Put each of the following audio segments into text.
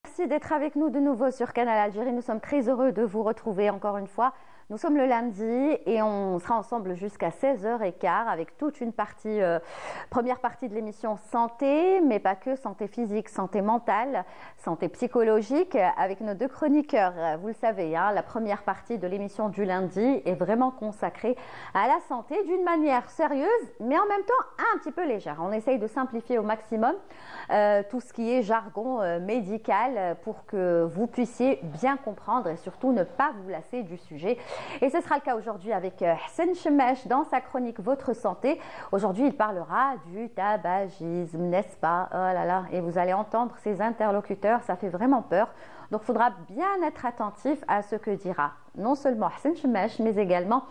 Merci d'être avec nous de nouveau sur Canal Algérie. Nous sommes très heureux de vous retrouver encore une fois. Nous sommes le lundi et on sera ensemble jusqu'à 16h15 avec toute une partie, première partie de l'émission santé, mais pas que, santé physique, santé mentale, santé psychologique, avec nos deux chroniqueurs. Vous le savez, hein, la première partie de l'émission du lundi est vraiment consacrée à la santé d'une manière sérieuse, mais en même temps un petit peu légère. On essaye de simplifier au maximum tout ce qui est jargon médical pour que vous puissiez bien comprendre et surtout ne pas vous lasser du sujet. Et ce sera le cas aujourd'hui avec Hassan Chemech dans sa chronique Votre santé. Aujourd'hui, il parlera du tabagisme, n'est-ce pas? Oh là là, et vous allez entendre ses interlocuteurs, ça fait vraiment peur. Donc, il faudra bien être attentif à ce que dira non seulement Hassan Chemech, mais également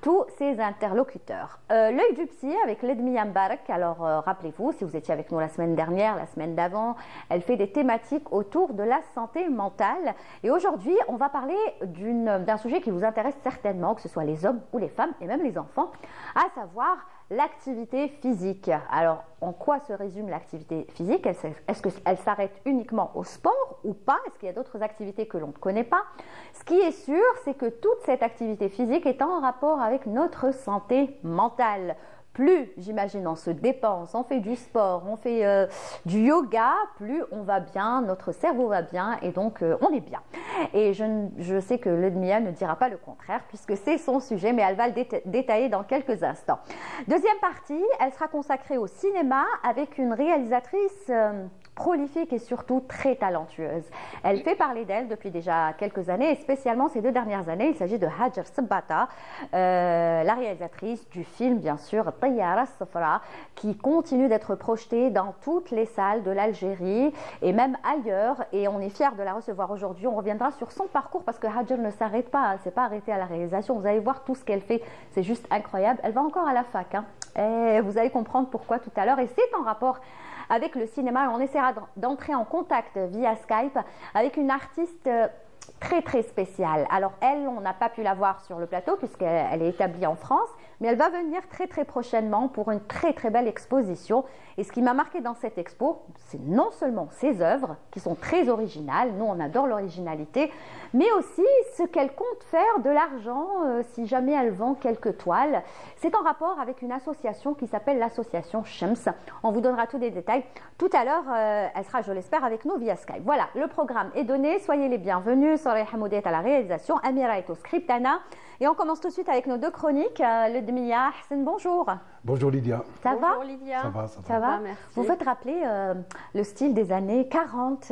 tous ses interlocuteurs. L'œil du psy avec Ledmia Mbarak. Alors, rappelez-vous, si vous étiez avec nous la semaine dernière, la semaine d'avant, elle fait des thématiques autour de la santé mentale. Et aujourd'hui, on va parler d'un sujet qui vous intéresse certainement, que ce soit les hommes ou les femmes, et même les enfants, à savoir l'activité physique. Alors, en quoi se résume l'activité physique? Est-ce qu'elle s'arrête uniquement au sport ou pas? Est-ce qu'il y a d'autres activités que l'on ne connaît pas? Ce qui est sûr, c'est que toute cette activité physique est en rapport avec notre santé mentale. Plus, j'imagine, on se dépense, on fait du sport, on fait du yoga, plus on va bien, notre cerveau va bien et donc on est bien. Et je sais que Ledmia ne dira pas le contraire puisque c'est son sujet, mais elle va le détailler dans quelques instants. Deuxième partie, elle sera consacrée au cinéma avec une réalisatrice prolifique et surtout très talentueuse. Elle fait parler d'elle depuis déjà quelques années et spécialement ces 2 dernières années. Il s'agit de Hajar Sabata, la réalisatrice du film bien sûr Tayara Safra, qui continue d'être projetée dans toutes les salles de l'Algérie et même ailleurs, et on est fiers de la recevoir aujourd'hui. On reviendra sur son parcours parce que Hajar ne s'arrête pas, elle ne s'est pas arrêtée à la réalisation. Vous allez voir tout ce qu'elle fait, c'est juste incroyable. Elle va encore à la fac, hein. Et vous allez comprendre pourquoi tout à l'heure, et c'est en rapport avec le cinéma. On essaiera d'entrer en contact via Skype avec une artiste très très spéciale. Alors elle, on n'a pas pu la voir sur le plateau puisqu'elle est établie en France, mais elle va venir très très prochainement pour une très très belle exposition. Et ce qui m'a marqué dans cette expo, c'est non seulement ses œuvres qui sont très originales, nous on adore l'originalité, mais aussi ce qu'elle compte faire de l'argent si jamais elle vend quelques toiles. C'est en rapport avec une association qui s'appelle l'association Shems. On vous donnera tous les détails. Tout à l'heure, elle sera, je l'espère, avec nous via Skype. Voilà, le programme est donné. Soyez les bienvenus. Soraya Hamoudi est à la réalisation, Amira est au script, Anna. Et on commence tout de suite avec nos deux chroniques. Ledmia, Hassan, bonjour. Bonjour Lydia. Ça va? Bonjour Lydia. Ça va. Merci. Vous faites rappeler le style des années 40,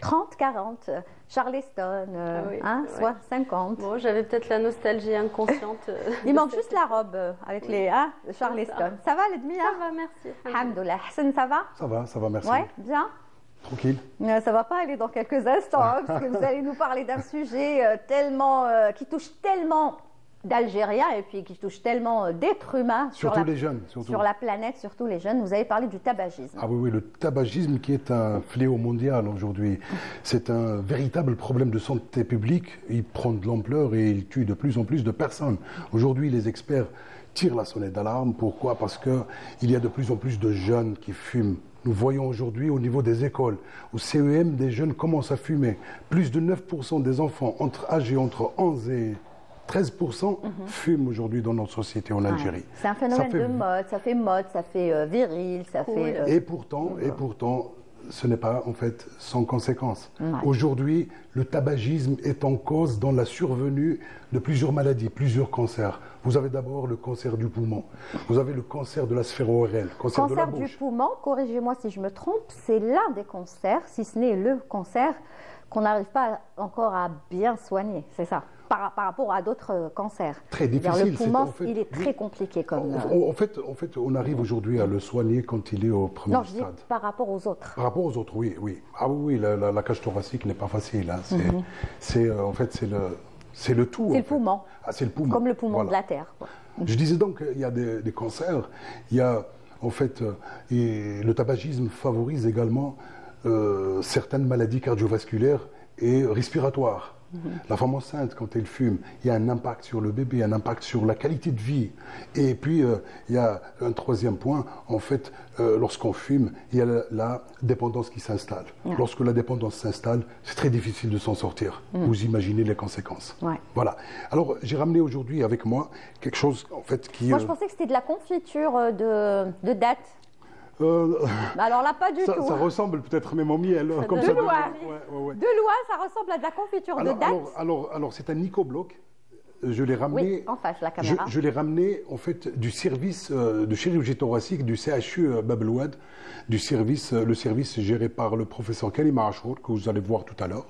30, 40, Charleston, oui, hein, ouais. soit 50. Bon, j'avais peut-être la nostalgie inconsciente. Il manque juste la robe avec les Charleston. Ça va, Ledmia? Ça va, merci. Alhamdoulilah. Hassan, ça va? Ça va, merci. Ouais, bien. Tranquille. Ça va pas aller dans quelques instants, hein, parce que vous allez nous parler d'un sujet qui touche tellement d'Algériens et puis qui touche tellement d'êtres humains Surtout les jeunes. Sur la planète, surtout les jeunes. Vous avez parlé du tabagisme. Ah oui, le tabagisme qui est un fléau mondial aujourd'hui. C'est un véritable problème de santé publique. Il prend de l'ampleur et il tue de plus en plus de personnes. Aujourd'hui, les experts tirent la sonnette d'alarme. Pourquoi? Parce qu'il y a de plus en plus de jeunes qui fument. Nous voyons aujourd'hui au niveau des écoles, au CEM, des jeunes commencent à fumer. Plus de 9% des enfants âgés entre 11 et 13% fument aujourd'hui dans notre société en Algérie. Ouais. C'est un phénomène de mode, ça fait viril, ça fait... Et pourtant, ce n'est pas en fait sans conséquence. Ouais. Aujourd'hui, le tabagisme est en cause dans la survenue de plusieurs maladies, plusieurs cancers. Vous avez d'abord le cancer du poumon, vous avez le cancer de la sphère ORL, cancer de la bouche. Du poumon, corrigez-moi si je me trompe, c'est l'un des cancers, si ce n'est le cancer, qu'on n'arrive pas encore à bien soigner, c'est ça, par rapport à d'autres cancers. Très difficile. Le poumon, il est très compliqué comme... En fait, on arrive aujourd'hui à le soigner quand il est au premier stade. Non, je dis par rapport aux autres. Par rapport aux autres, oui. Ah oui, la cage thoracique n'est pas facile. Hein. En fait, c'est le tout. C'est le poumon. Ah, c'est le poumon. Comme le poumon de la Terre. Quoi. Je disais donc qu'il y a des cancers. Il y a, en fait, et le tabagisme favorise également certaines maladies cardiovasculaires et respiratoires. La femme enceinte, quand elle fume, il y a un impact sur le bébé, un impact sur la qualité de vie. Et puis, il y a un troisième point, en fait, lorsqu'on fume, il y a la dépendance qui s'installe. Lorsque la dépendance s'installe, c'est très difficile de s'en sortir. Vous imaginez les conséquences. Voilà. Alors, j'ai ramené aujourd'hui avec moi quelque chose, en fait, qui... Moi, je pensais que c'était de la confiture de date. Alors là, pas du tout. Ça ressemble peut-être même au miel. Comme de ça, loin. Ouais. De loin, ça ressemble à de la confiture de date. Alors c'est un Nicobloc. Je l'ai ramené. Oui, en face, la caméra. Je l'ai ramené en fait du service de chirurgie thoracique du CHU Bab el Oued, le service géré par le professeur Kalima Achour, que vous allez voir tout à l'heure.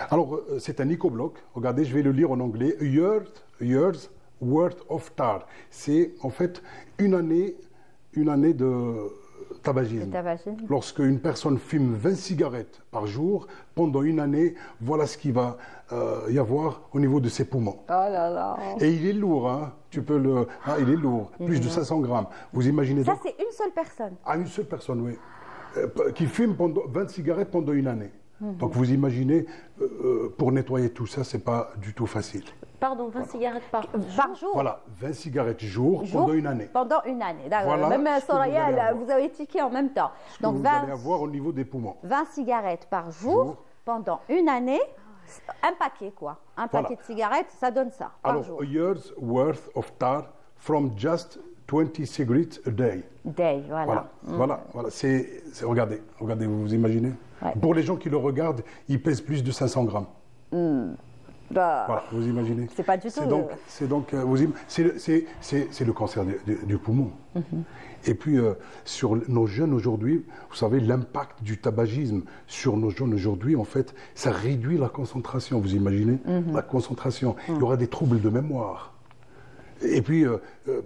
Alors c'est un Nicobloc. Regardez, je vais le lire en anglais. A year's worth of tar. C'est en fait une année de tabagisme. Lorsque une personne fume 20 cigarettes par jour, pendant une année, voilà ce qu'il va y avoir au niveau de ses poumons. Oh là là. Et il est lourd, hein. Il est lourd, plus de 500 grammes. Vous imaginez ça, donc... c'est une seule personne. Ah, une seule personne, oui. Qui fume 20 cigarettes pendant une année. Donc vous imaginez, pour nettoyer tout ça, c'est pas du tout facile. Pardon, 20 cigarettes par jour. Voilà, 20 cigarettes jour pendant une année. Pendant une année, d'accord. Voilà même Soraya, vous avez tiqué en même temps. Donc vous allez avoir au niveau des poumons. 20 cigarettes par jour pendant une année, un paquet quoi. Un paquet de cigarettes, ça donne ça par jour. A year's worth of tar from just 20 cigarettes a day. Voilà. Voilà. Regardez, vous imaginez. Pour les gens qui le regardent, il pèse plus de 500 grammes. Voilà, vous imaginez. C'est pas du tout. C'est le cancer du poumon. Et puis sur nos jeunes aujourd'hui, vous savez, l'impact du tabagisme sur nos jeunes aujourd'hui, en fait, ça réduit la concentration. Vous imaginez la concentration. Il y aura des troubles de mémoire. Et puis,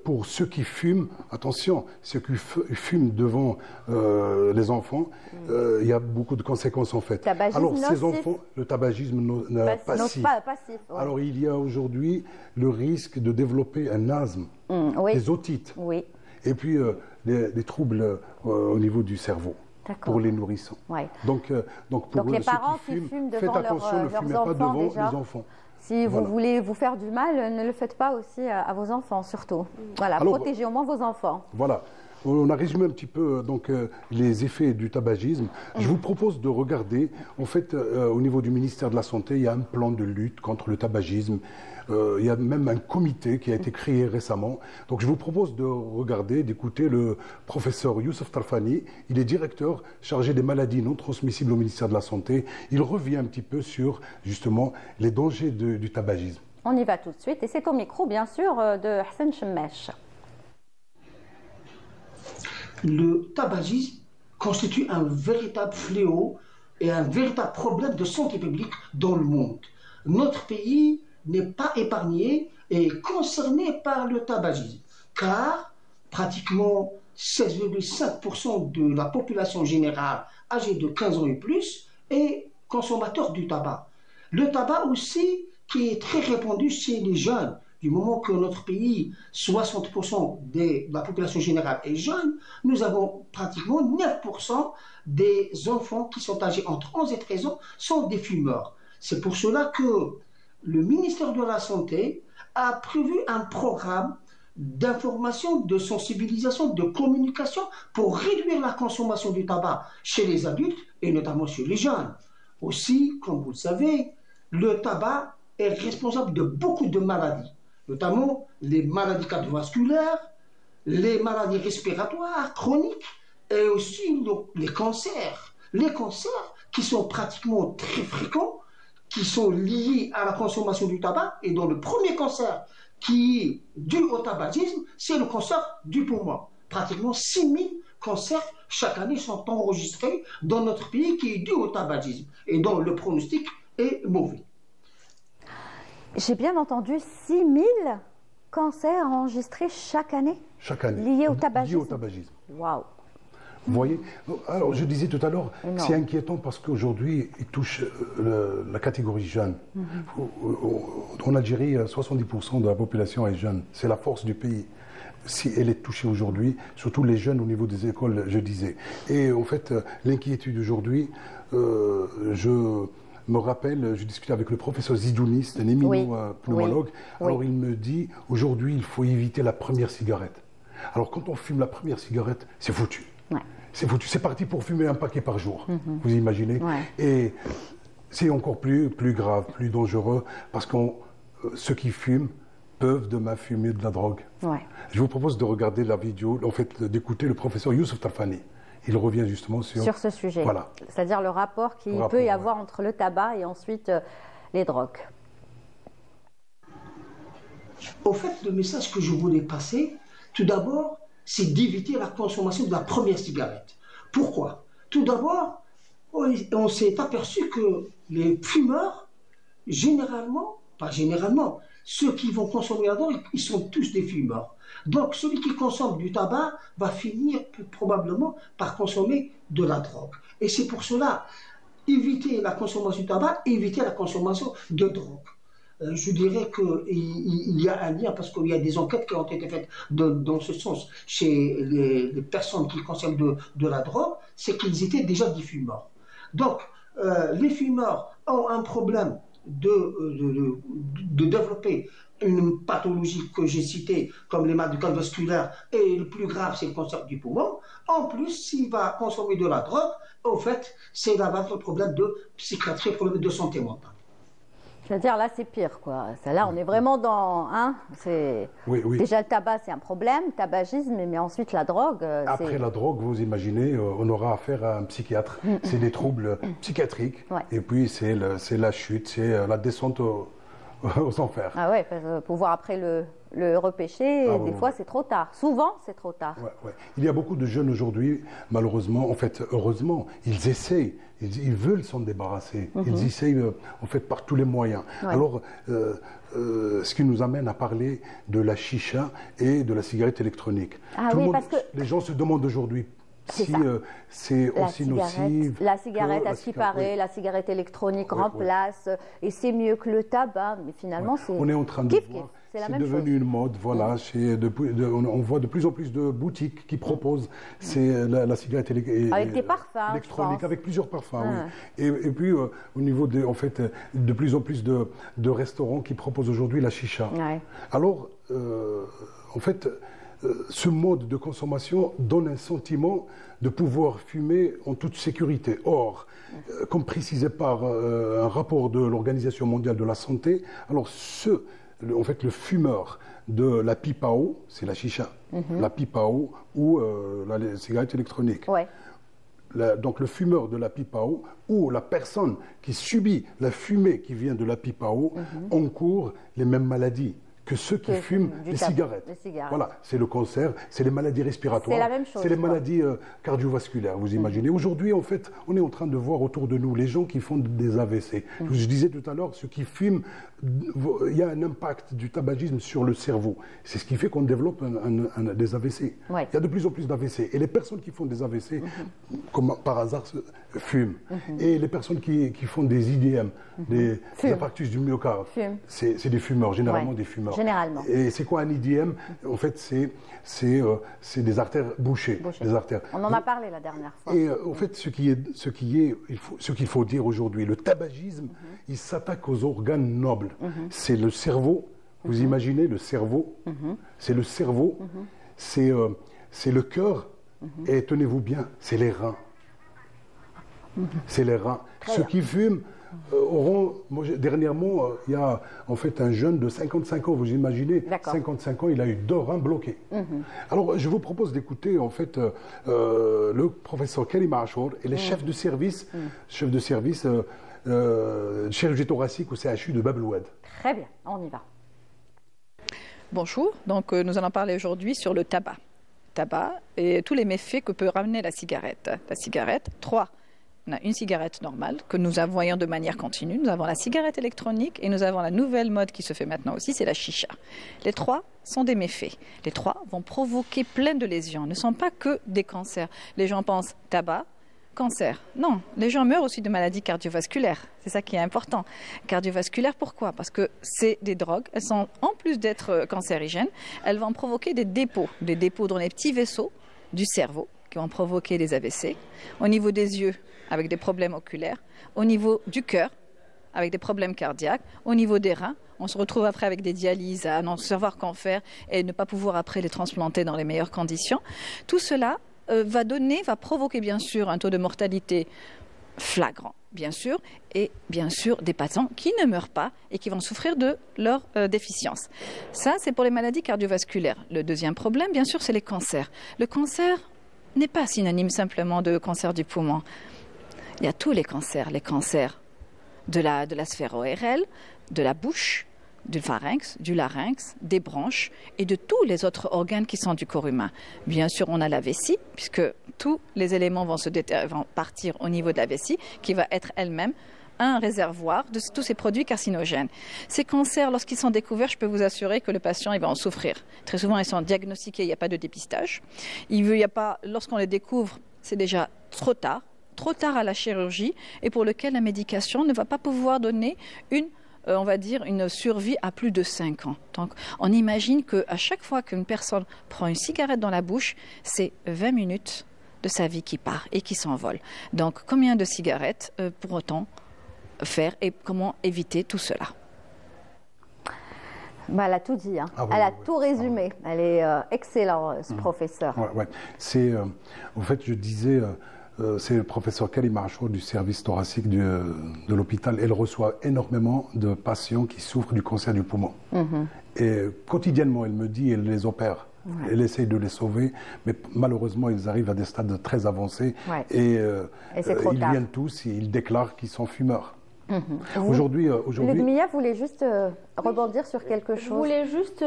pour ceux qui fument, attention, ceux qui fument devant les enfants, il y a beaucoup de conséquences en fait. Tabagisme alors, ces nocif. enfants, le tabagisme passif. Passif ouais. Alors, il y a aujourd'hui le risque de développer un asthme, des otites, et puis des troubles au niveau du cerveau. Pour les nourrissons. Donc pour les ceux parents qui fument, devant faites attention, ne fumez pas devant les enfants. Si vous voulez vous faire du mal, ne le faites pas aussi à vos enfants, surtout. Voilà, alors, protégez au moins vos enfants. Voilà. On a résumé un petit peu les effets du tabagisme. Je vous propose de regarder, en fait, au niveau du ministère de la Santé, il y a un plan de lutte contre le tabagisme. Il y a même un comité qui a été créé récemment. Donc je vous propose de regarder, d'écouter le professeur Youssef Tarfani. Il est directeur chargé des maladies non transmissibles au ministère de la Santé. Il revient un petit peu sur, justement, les dangers du tabagisme. On y va tout de suite. Et c'est au micro, bien sûr, de Hassan Chemmesh. Le tabagisme constitue un véritable fléau et un véritable problème de santé publique dans le monde. Notre pays n'est pas épargné et concerné par le tabagisme, car pratiquement 16,5% de la population générale âgée de 15 ans et plus est consommateur du tabac. Le tabac aussi qui est très répandu chez les jeunes. Du moment que notre pays, 60% de la population générale est jeune, nous avons pratiquement 9% des enfants qui sont âgés entre 11 et 13 ans sont des fumeurs. C'est pour cela que le ministère de la Santé a prévu un programme d'information, de sensibilisation, de communication pour réduire la consommation du tabac chez les adultes et notamment chez les jeunes. Aussi, comme vous le savez, le tabac est responsable de beaucoup de maladies, notamment les maladies cardiovasculaires, les maladies respiratoires chroniques et aussi les cancers. Les cancers qui sont pratiquement très fréquents, qui sont liés à la consommation du tabac, et dont le premier cancer qui est dû au tabagisme, c'est le cancer du poumon. Pratiquement 6000 cancers chaque année sont enregistrés dans notre pays qui est dû au tabagisme et dont le pronostic est mauvais. J'ai bien entendu 6000 cancers enregistrés chaque année. Chaque année. Liés au tabagisme. Liés au tabagisme. Waouh. Vous voyez. Alors, je disais tout à l'heure, c'est inquiétant parce qu'aujourd'hui, il touche la catégorie jeune. En Algérie, 70% de la population est jeune. C'est la force du pays. Si elle est touchée aujourd'hui, surtout les jeunes au niveau des écoles, je disais. Et en fait, l'inquiétude aujourd'hui, me rappelle, je discutais avec le professeur Zidouni, c'est un éminent pneumologue. Alors il me dit, aujourd'hui, il faut éviter la première cigarette. Alors quand on fume la première cigarette, c'est foutu. Ouais. C'est foutu. C'est parti pour fumer un paquet par jour, vous imaginez. Et c'est encore plus grave, plus dangereux, parce que ceux qui fument peuvent demain fumer de la drogue. Je vous propose de regarder la vidéo, en fait, d'écouter le professeur Youssef Tarfani. Il revient justement sur ce sujet. Voilà. C'est-à-dire le rapport qu'il peut y avoir entre le tabac et ensuite les drogues. Au fait, le message que je voulais passer, tout d'abord, c'est d'éviter la consommation de la première cigarette. Pourquoi? Tout d'abord, on s'est aperçu que les fumeurs, généralement, pas généralement, ceux qui vont consommer la drogue, ils sont tous des fumeurs. Donc, celui qui consomme du tabac va finir probablement par consommer de la drogue. Et c'est pour cela, éviter la consommation du tabac, éviter la consommation de drogue. Je dirais qu'il y a un lien, parce qu'il y a des enquêtes qui ont été faites dans ce sens chez les personnes qui consomment de la drogue, c'est qu'ils étaient déjà des fumeurs. Donc, les fumeurs ont un problème de développer une pathologie que j'ai citée, comme les maladies cardiovasculaires, et le plus grave, c'est le cancer du poumon. En plus, s'il va consommer de la drogue, au fait, c'est un problème de psychiatrie, problème de santé mentale. C'est-à-dire là, c'est pire, quoi. Là, on est vraiment dans... Déjà, le tabac, c'est un problème, le tabagisme, mais ensuite la drogue... Après la drogue, vous imaginez, on aura affaire à un psychiatre. C'est des troubles psychiatriques. Et puis, c'est la chute, c'est la descente aux enfers. Ah ouais, pour pouvoir après le repêcher, des fois, c'est trop tard. Souvent, c'est trop tard. Il y a beaucoup de jeunes aujourd'hui, malheureusement, en fait, heureusement, ils essayent. Ils veulent s'en débarrasser. Ils essayent, en fait, par tous les moyens. Alors, ce qui nous amène à parler de la chicha et de la cigarette électronique. Les gens se demandent aujourd'hui si c'est aussi nocif. La cigarette, à ce qui paraît, la cigarette électronique remplace, et c'est mieux que le tabac, mais finalement, c'est... On est en train de voir... C'est devenu une mode, voilà. On voit de plus en plus de boutiques qui proposent la cigarette avec des parfums, électronique, avec plusieurs parfums. Et puis, au niveau en fait, de plus en plus de restaurants qui proposent aujourd'hui la chicha. Alors, en fait, ce mode de consommation donne un sentiment de pouvoir fumer en toute sécurité. Or, comme précisé par un rapport de l'Organisation mondiale de la santé, alors en fait, le fumeur de la pipe à eau, c'est la chicha, la pipe à eau ou la cigarette électronique. Donc le fumeur de la pipe à eau ou la personne qui subit la fumée qui vient de la pipe à eau encourt les mêmes maladies que ceux qui fument les cigarettes. Voilà, c'est le cancer, c'est les maladies respiratoires, c'est la même chose, c'est les maladies cardiovasculaires, vous imaginez. Aujourd'hui, en fait, on est en train de voir autour de nous les gens qui font des AVC. Je disais tout à l'heure, ceux qui fument, il y a un impact du tabagisme sur le cerveau. C'est ce qui fait qu'on développe des AVC. Il y a de plus en plus d'AVC. Et les personnes qui font des AVC, comme par hasard, fument. Et les personnes qui font des IDM, des infarctus du myocarde, c'est des fumeurs, généralement des fumeurs. Généralement. Et c'est quoi un IDM? En fait, c'est des artères bouchées. Des artères. On en a parlé la dernière fois. Et en fait, ce qu'il faut dire aujourd'hui, le tabagisme, il s'attaque aux organes nobles. C'est le cerveau. Vous imaginez le cerveau? C'est le cerveau. C'est le cœur. Et tenez-vous bien, c'est les reins. C'est les reins. Ceux qui fument dernièrement, il y a en fait un jeune de 55 ans, vous imaginez, 55 ans, il a eu 2 reins bloqués. Alors, je vous propose d'écouter en fait le professeur Karim Achour et les chefs de service, chirurgie thoracique au CHU de Bab el Oued. Très bien, on y va. Bonjour, donc nous allons parler aujourd'hui sur le tabac. Tabac et tous les méfaits que peut ramener la cigarette. La cigarette, 3. On a une cigarette normale que nous voyons de manière continue. Nous avons la cigarette électronique et nous avons la nouvelle mode qui se fait maintenant aussi, c'est la chicha. Les 3 sont des méfaits. Les 3 vont provoquer plein de lésions. Ne sont pas que des cancers. Les gens pensent tabac, cancer. Non, les gens meurent aussi de maladies cardiovasculaires. C'est ça qui est important. Cardiovasculaires, pourquoi? Parce que c'est des drogues. Elles sont, en plus d'être cancérigènes, elles vont provoquer des dépôts dans les petits vaisseaux du cerveau qui vont provoquer des AVC. Au niveau des yeux, avec des problèmes oculaires. Au niveau du cœur, avec des problèmes cardiaques, au niveau des reins. On se retrouve après avec des dialyses, à n'en savoir qu'en faire et ne pas pouvoir après les transplanter dans les meilleures conditions. Tout cela va provoquer bien sûr un taux de mortalité flagrant, bien sûr, et bien sûr des patients qui ne meurent pas et qui vont souffrir de leur déficience. Ça, c'est pour les maladies cardiovasculaires. Le deuxième problème, bien sûr, c'est les cancers. Le cancer n'est pas synonyme simplement de cancer du poumon. Il y a tous les cancers de la sphère ORL, de la bouche, du pharynx, du larynx, des branches et de tous les autres organes qui sont du corps humain. Bien sûr, on a la vessie, puisque tous les éléments vont partir au niveau de la vessie, qui va être elle-même un réservoir de tous ces produits carcinogènes. Ces cancers, lorsqu'ils sont découverts, je peux vous assurer que le patient il va en souffrir. Très souvent, ils sont diagnostiqués, il n'y a pas de dépistage. Lorsqu'on les découvre, c'est déjà trop tard à la chirurgie, et pour lequel la médication ne va pas pouvoir donner une survie à plus de 5 ans. Donc, on imagine qu'à chaque fois qu'une personne prend une cigarette dans la bouche, c'est 20 minutes de sa vie qui part et qui s'envole. Donc, combien de cigarettes pour autant faire et comment éviter tout cela? Bah, elle a tout dit, hein. Ah oui, elle a oui, tout résumé. Elle est excellente, ce professeur. Ouais. C'est, en fait, je disais, c'est le professeur Kalim Archour du service thoracique de l'hôpital. Elle reçoit énormément de patients qui souffrent du cancer du poumon. Et quotidiennement, elle me dit, elle les opère. Ouais. Elle essaye de les sauver, mais malheureusement, ils arrivent à des stades très avancés. Ouais. Et ils viennent tous et ils déclarent qu'ils sont fumeurs. Aujourd'hui, Ludmilla voulait juste rebondir sur quelque chose. Je voulais juste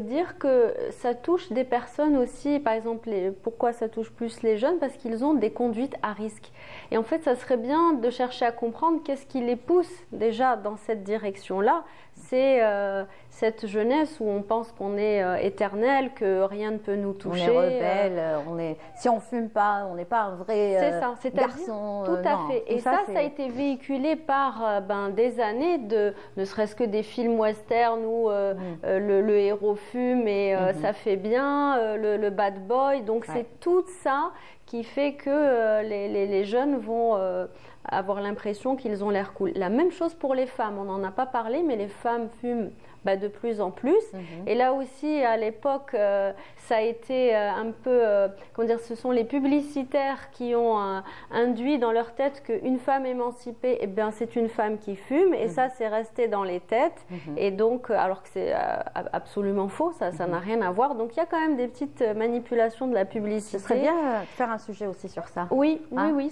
dire que ça touche des personnes aussi, par exemple, pourquoi ça touche plus les jeunes? Parce qu'ils ont des conduites à risque. Et en fait, ça serait bien de chercher à comprendre qu'est-ce qui les pousse déjà dans cette direction-là. C'est cette jeunesse où on pense qu'on est éternel, que rien ne peut nous toucher. On est rebelle, si on ne fume pas, on n'est pas un vrai garçon. Tout à fait. Et ça a été véhiculé par des années, ne serait-ce que des films western où le héros fume et ça fait bien, le bad boy. Donc c'est tout ça qui fait que les jeunes vont avoir l'impression qu'ils ont l'air cool. La même chose pour les femmes, on n'en a pas parlé, mais les femmes fument de plus en plus. Et là aussi, à l'époque, ça a été un peu, ce sont les publicitaires qui ont induit dans leur tête qu'une femme émancipée, c'est une femme qui fume, et ça, c'est resté dans les têtes. Et donc, alors que c'est absolument faux, ça n'a rien à voir. Donc, il y a quand même des petites manipulations de la publicité. Ce serait bien de faire un sujet aussi sur ça. Oui,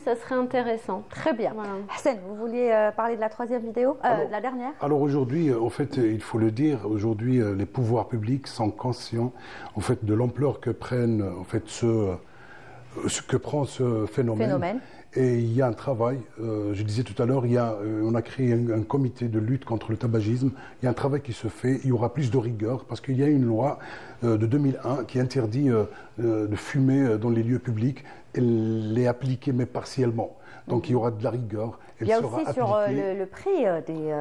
ça serait intéressant. Très bien. Voilà. Hassan, vous vouliez parler de la troisième vidéo, de la dernière? Alors aujourd'hui, en fait, il faut le dire, aujourd'hui, les pouvoirs publics sont conscients, en fait, de l'ampleur que prennent, en fait, ce que prend ce phénomène. Et il y a un travail, je disais tout à l'heure, on a créé un comité de lutte contre le tabagisme. Il y a un travail qui se fait, il y aura plus de rigueur, parce qu'il y a une loi de 2001 qui interdit de fumer dans les lieux publics. Elle est appliquée, mais partiellement. Donc il y aura de la rigueur. Il y a aussi sur le prix des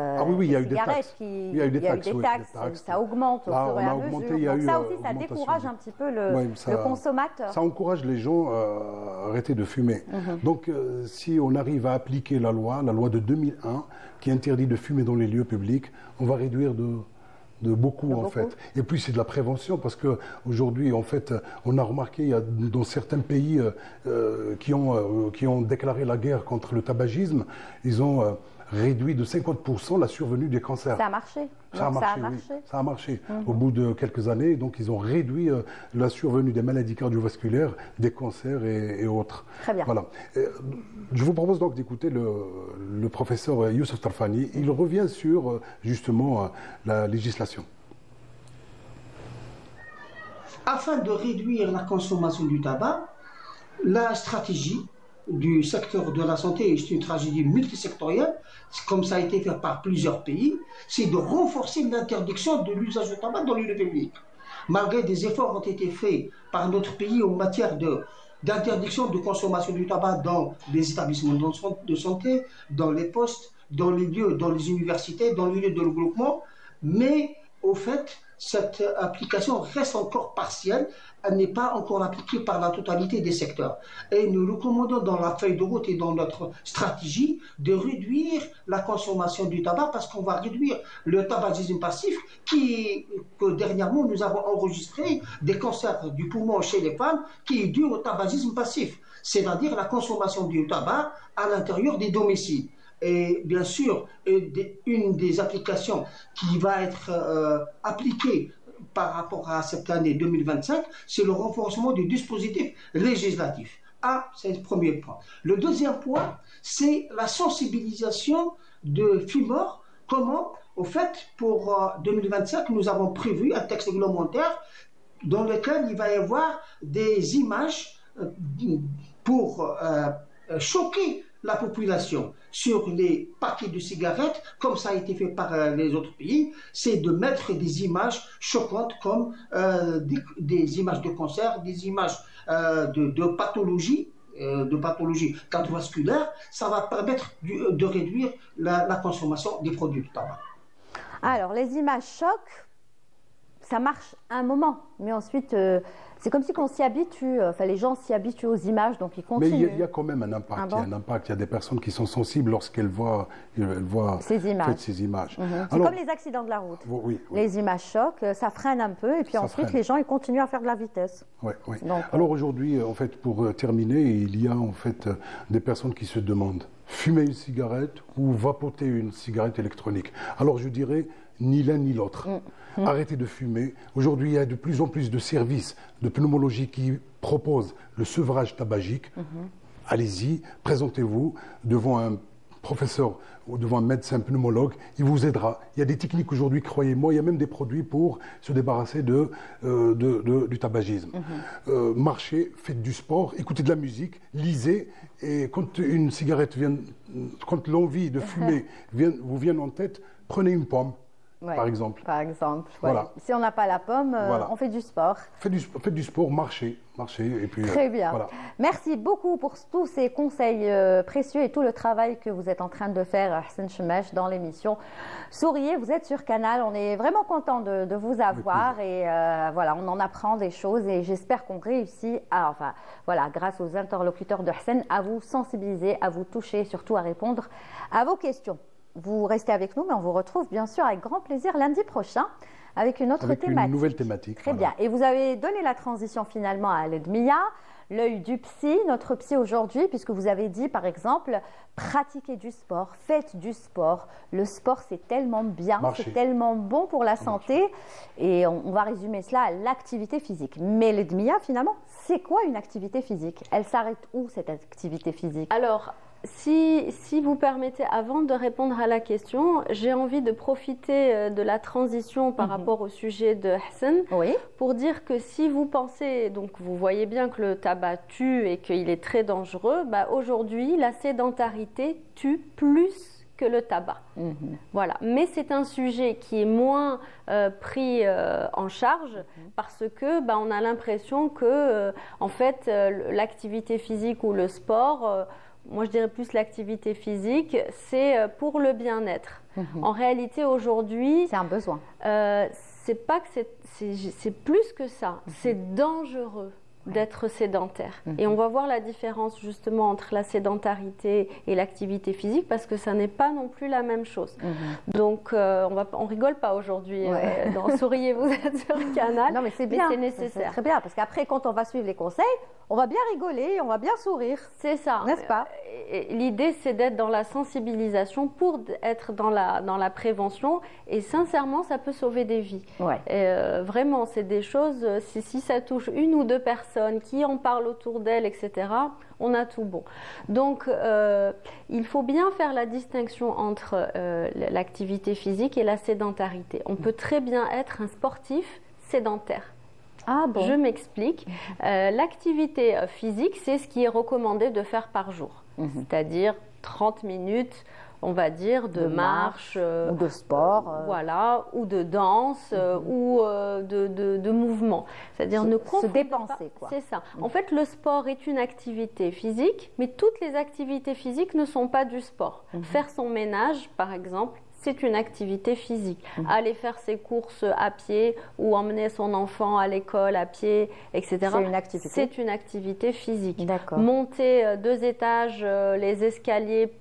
cigarettes, il y a eu des taxes, ça augmente au fur et à mesure. Donc ça aussi, ça décourage un petit peu le consommateur. Ça encourage les gens à arrêter de fumer. Donc si on arrive à appliquer la loi de 2001, qui interdit de fumer dans les lieux publics, on va réduire de beaucoup en fait. Et puis c'est de la prévention parce qu'aujourd'hui en fait on a remarqué il y a dans certains pays qui ont déclaré la guerre contre le tabagisme, ils ont réduit de 50% la survenue des cancers. Ça a marché. Ça a marché. Au bout de quelques années, donc ils ont réduit la survenue des maladies cardiovasculaires, des cancers et autres. Très bien. Voilà. Je vous propose donc d'écouter le professeur Youssef Tarfani. Il revient sur justement la législation. Afin de réduire la consommation du tabac, la stratégie du secteur de la santé, c'est une tragédie multisectorielle, comme ça a été fait par plusieurs pays, c'est de renforcer l'interdiction de l'usage de tabac dans les lieux publics. Malgré des efforts ont été faits par notre pays en matière d'interdiction de consommation du tabac dans les établissements de santé, dans les postes, dans les lieux, dans les universités, dans les lieux de regroupement, mais au fait, cette application reste encore partielle. Elle n'est pas encore appliquée par la totalité des secteurs. Et nous recommandons dans la feuille de route et dans notre stratégie de réduire la consommation du tabac parce qu'on va réduire le tabagisme passif que dernièrement nous avons enregistré des cancers du poumon chez les femmes qui est dû au tabagisme passif, c'est-à-dire la consommation du tabac à l'intérieur des domiciles. Et bien sûr, une des applications qui va être appliquée par rapport à cette année 2025, c'est le renforcement du dispositif législatif. Ah, c'est le premier point. Le deuxième point, c'est la sensibilisation de fumeurs. Comment? Au fait, pour 2025, nous avons prévu un texte réglementaire dans lequel il va y avoir des images pour choquer la population sur les paquets de cigarettes, comme ça a été fait par les autres pays, c'est de mettre des images choquantes comme des images de cancer, des images de pathologie cardiovasculaire. Ça va permettre de réduire la consommation des produits de tabac. Alors, les images choc, ça marche un moment, mais ensuite, c'est comme si on s'y habitue, enfin les gens s'y habituent aux images, donc ils continuent. Mais il y a quand même un impact. Il y a un impact. Il y a des personnes qui sont sensibles lorsqu'elles voient ces images. Mm-hmm. C'est comme les accidents de la route. Oui. Les images choc, ça freine un peu, et puis ensuite les gens ils continuent à faire de la vitesse. Oui. Donc, alors aujourd'hui, en fait, pour terminer, il y a en fait des personnes qui se demandent fumer une cigarette ou vapoter une cigarette électronique. Alors je dirais ni l'un ni l'autre. Arrêtez de fumer. Aujourd'hui, il y a de plus en plus de services de pneumologie qui proposent le sevrage tabagique. Allez-y, présentez-vous devant un professeur ou devant un médecin pneumologue, il vous aidera. Il y a des techniques aujourd'hui, croyez-moi, il y a même des produits pour se débarrasser du tabagisme. Marchez, faites du sport, écoutez de la musique, lisez, et quand une cigarette quand l'envie de fumer vous vient en tête, prenez une pomme. Ouais, par exemple. Voilà. Si on n'a pas la pomme, on fait du sport. Faites du sport, marchez. Et puis, très bien. Voilà. Merci beaucoup pour tous ces conseils précieux et tout le travail que vous êtes en train de faire, Hassan Chemech, dans l'émission. Souriez, vous êtes sur Canal. On est vraiment content de vous avoir. Et voilà, on en apprend des choses. Et j'espère qu'on réussit, grâce aux interlocuteurs de Hassan, à vous sensibiliser, à vous toucher, surtout à répondre à vos questions. Vous restez avec nous, mais on vous retrouve bien sûr avec grand plaisir lundi prochain avec une autre thématique. Une nouvelle thématique. Très bien. Et vous avez donné la transition finalement à Ledmia, l'œil du psy, notre psy aujourd'hui, puisque vous avez dit par exemple, pratiquez du sport, faites du sport. Le sport, c'est tellement bien, c'est tellement bon pour la santé. Et on va résumer cela à l'activité physique. Mais Ledmia, finalement, c'est quoi une activité physique? Elle s'arrête où cette activité physique? Alors, si vous permettez, avant de répondre à la question, j'ai envie de profiter de la transition par rapport au sujet de Hassan pour dire que si vous pensez, donc vous voyez bien que le tabac tue et qu'il est très dangereux, aujourd'hui la sédentarité tue plus que le tabac. Voilà. Mais c'est un sujet qui est moins pris en charge parce que on a l'impression que en fait l'activité physique ou le sport moi, je dirais plus l'activité physique, c'est pour le bien-être. En réalité, aujourd'hui, c'est un besoin. C'est pas que c'est plus que ça. C'est dangereux d'être sédentaire. Et on va voir la différence justement entre la sédentarité et l'activité physique parce que ça n'est pas non plus la même chose. Donc on rigole pas aujourd'hui dans Souriez, vous êtes sur Canal. Non mais c'est bien, c'est nécessaire. C'est très bien parce qu'après quand on va suivre les conseils, on va bien rigoler, on va bien sourire. C'est ça. N'est-ce pas? L'idée c'est d'être dans la sensibilisation pour être dans la prévention et sincèrement ça peut sauver des vies. Vraiment c'est des choses, si ça touche une ou deux personnes qui en parlent autour d'elles, etc., on a tout bon. Donc, il faut bien faire la distinction entre l'activité physique et la sédentarité. On peut très bien être un sportif sédentaire. Ah bon? Je m'explique. L'activité physique, c'est ce qui est recommandé de faire par jour. C'est-à-dire 30 minutes, on va dire, de marche ou de sport, voilà, ou de danse, ou de mouvement. C'est-à-dire ne se dépenser, quoi. C'est ça. En fait, le sport est une activité physique, mais toutes les activités physiques ne sont pas du sport. Faire son ménage, par exemple, c'est une activité physique. Aller faire ses courses à pied ou emmener son enfant à l'école à pied, etc. C'est une activité. C'est une activité physique. D'accord. Monter 2 étages, les escaliers,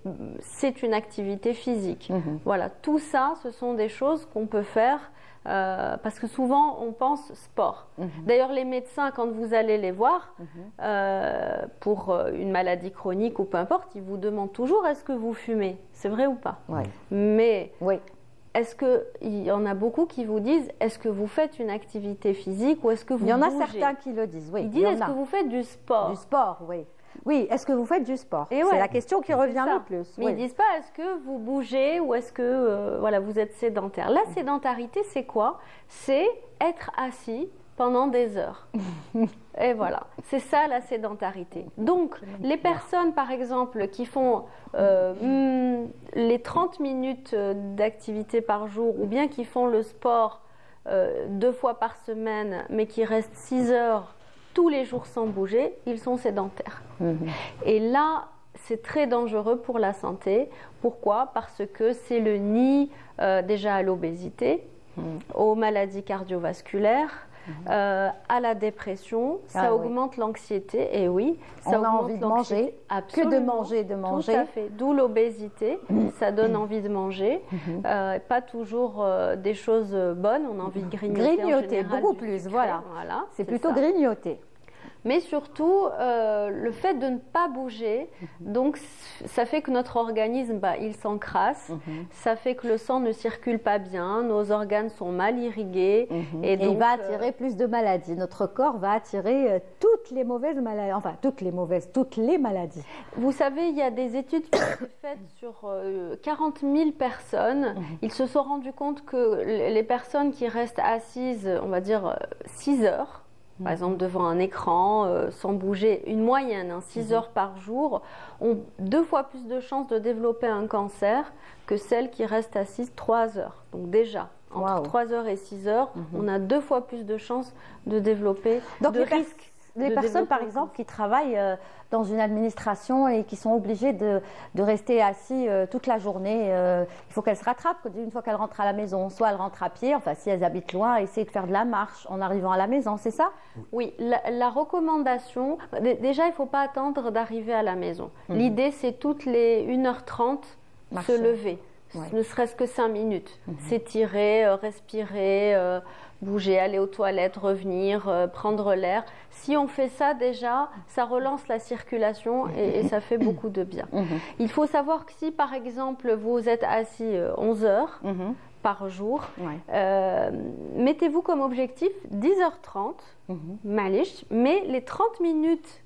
c'est une activité physique. Voilà, tout ça, ce sont des choses qu'on peut faire parce que souvent on pense sport. D'ailleurs, les médecins, quand vous allez les voir pour une maladie chronique ou peu importe, ils vous demandent toujours est-ce que vous fumez? C'est vrai ou pas? Oui. Mais Oui. est-ce qu'il y en a beaucoup qui vous disent est-ce que vous faites une activité physique ou est-ce que vous bougez? Il y en a certains qui le disent, oui. Ils disent est-ce que vous faites du sport? Du sport, oui. Oui, est-ce que vous faites du sport? Et c'est ouais, la question qui revient le plus. Mais oui. ils disent pas est-ce que vous bougez ou est-ce que voilà, vous êtes sédentaire. La sédentarité, c'est quoi? C'est être assis pendant des heures. Et voilà, c'est ça la sédentarité. Donc, les personnes, par exemple, qui font les 30 minutes d'activité par jour ou bien qui font le sport 2 fois par semaine, mais qui restent 6 heures tous les jours sans bouger, ils sont sédentaires. Et là, c'est très dangereux pour la santé. Pourquoi? Parce que c'est le nid déjà à l'obésité, aux maladies cardiovasculaires, à la dépression, ça augmente l'anxiété, et oui, ça on a envie de manger, absolument, que de manger, de manger. Tout à fait, d'où l'obésité, ça donne envie de manger, pas toujours des choses bonnes, on a envie de grignoter. Grignoter, en général, beaucoup du plus, sucré, voilà. C'est plutôt ça. grignoter. Mais surtout, le fait de ne pas bouger, donc ça fait que notre organisme, il s'encrasse, ça fait que le sang ne circule pas bien, nos organes sont mal irrigués. Et donc, il va attirer plus de maladies. Notre corps va attirer toutes les mauvaises maladies, enfin toutes les maladies. Vous savez, il y a des études qui ont été faites sur 40 000 personnes. Ils se sont rendus compte que les personnes qui restent assises, on va dire 6 heures, par exemple devant un écran, sans bouger, une moyenne, 6 heures par jour, ont 2 fois plus de chances de développer un cancer que celles qui restent assises 3 heures. Donc déjà, entre 3 heures et 6 heures, on a 2 fois plus de chances de développer de risques. Les personnes, par exemple, qui travaillent dans une administration et qui sont obligées de rester assis toute la journée, il faut qu'elles se rattrapent une fois qu'elles rentrent à la maison. Soit elles rentrent à pied, enfin si elles habitent loin, essayer de faire de la marche en arrivant à la maison, c'est ça? Oui, la recommandation, déjà il ne faut pas attendre d'arriver à la maison. L'idée c'est toutes les 1h30 se lever. Ne serait-ce que 5 minutes, s'étirer, respirer, bouger, aller aux toilettes, revenir, prendre l'air. Si on fait ça déjà, ça relance la circulation et ça fait beaucoup de bien. Il faut savoir que si par exemple vous êtes assis 11 heures par jour, mettez-vous comme objectif 10h30, mais les 30 minutes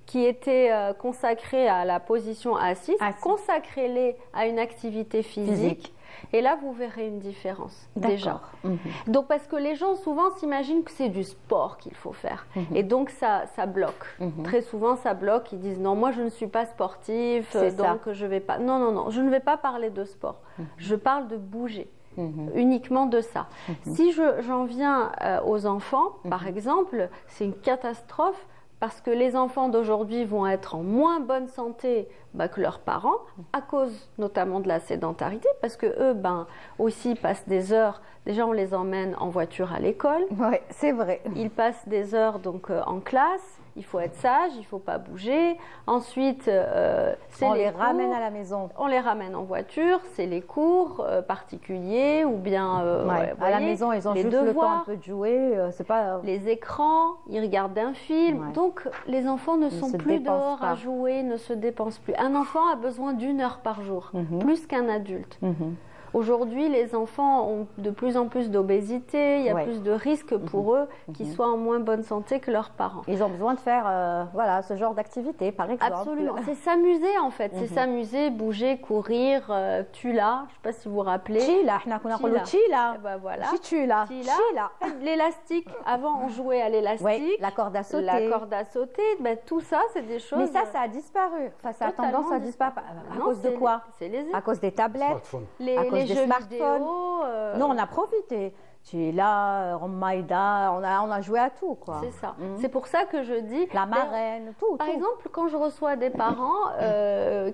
qui étaient consacrées à la position assise, consacrez-les à une activité physique. Et là, vous verrez une différence, déjà. Donc, parce que les gens, souvent, s'imaginent que c'est du sport qu'il faut faire. Et donc, ça bloque. Très souvent, ça bloque. Ils disent, non, moi, je ne suis pas sportif, donc je ne vais pas... Non, je ne vais pas parler de sport. Je parle de bouger. Uniquement de ça. Si j'en viens aux enfants, par exemple, c'est une catastrophe parce que les enfants d'aujourd'hui vont être en moins bonne santé que leurs parents, à cause notamment de la sédentarité, parce que eux, aussi passent des heures. Déjà, on les emmène en voiture à l'école. Oui, c'est vrai. Ils passent des heures donc en classe. Il faut être sage, il ne faut pas bouger. Ensuite, on les ramène à la maison. On les ramène en voiture, c'est les cours particuliers ou bien à la maison, ils ont juste le temps un peu de jouer. C'est pas les écrans, ils regardent un film. Donc, les enfants ne sont plus dehors à jouer, ne se dépensent plus. Un enfant a besoin d'1 heure par jour, plus qu'un adulte. Aujourd'hui, les enfants ont de plus en plus d'obésité, il y a plus de risques pour eux qu'ils soient en moins bonne santé que leurs parents. Ils ont besoin de faire ce genre d'activité, par exemple. Absolument, c'est s'amuser en fait, c'est s'amuser, bouger, courir, tula, je ne sais pas si vous vous rappelez. Tila, tila. Voilà. Tila. L'élastique, avant on jouait à l'élastique. Oui, la corde à sauter. Tout ça c'est des choses... Mais ça a disparu, ça a tendance à disparaître. À cause de quoi? À cause des tablettes, les jeux vidéo. Nous, on a profité. tu es là, Maïda, on a joué à tout, quoi. C'est ça. C'est pour ça que je dis... La marraine, tout. Par exemple, quand je reçois des parents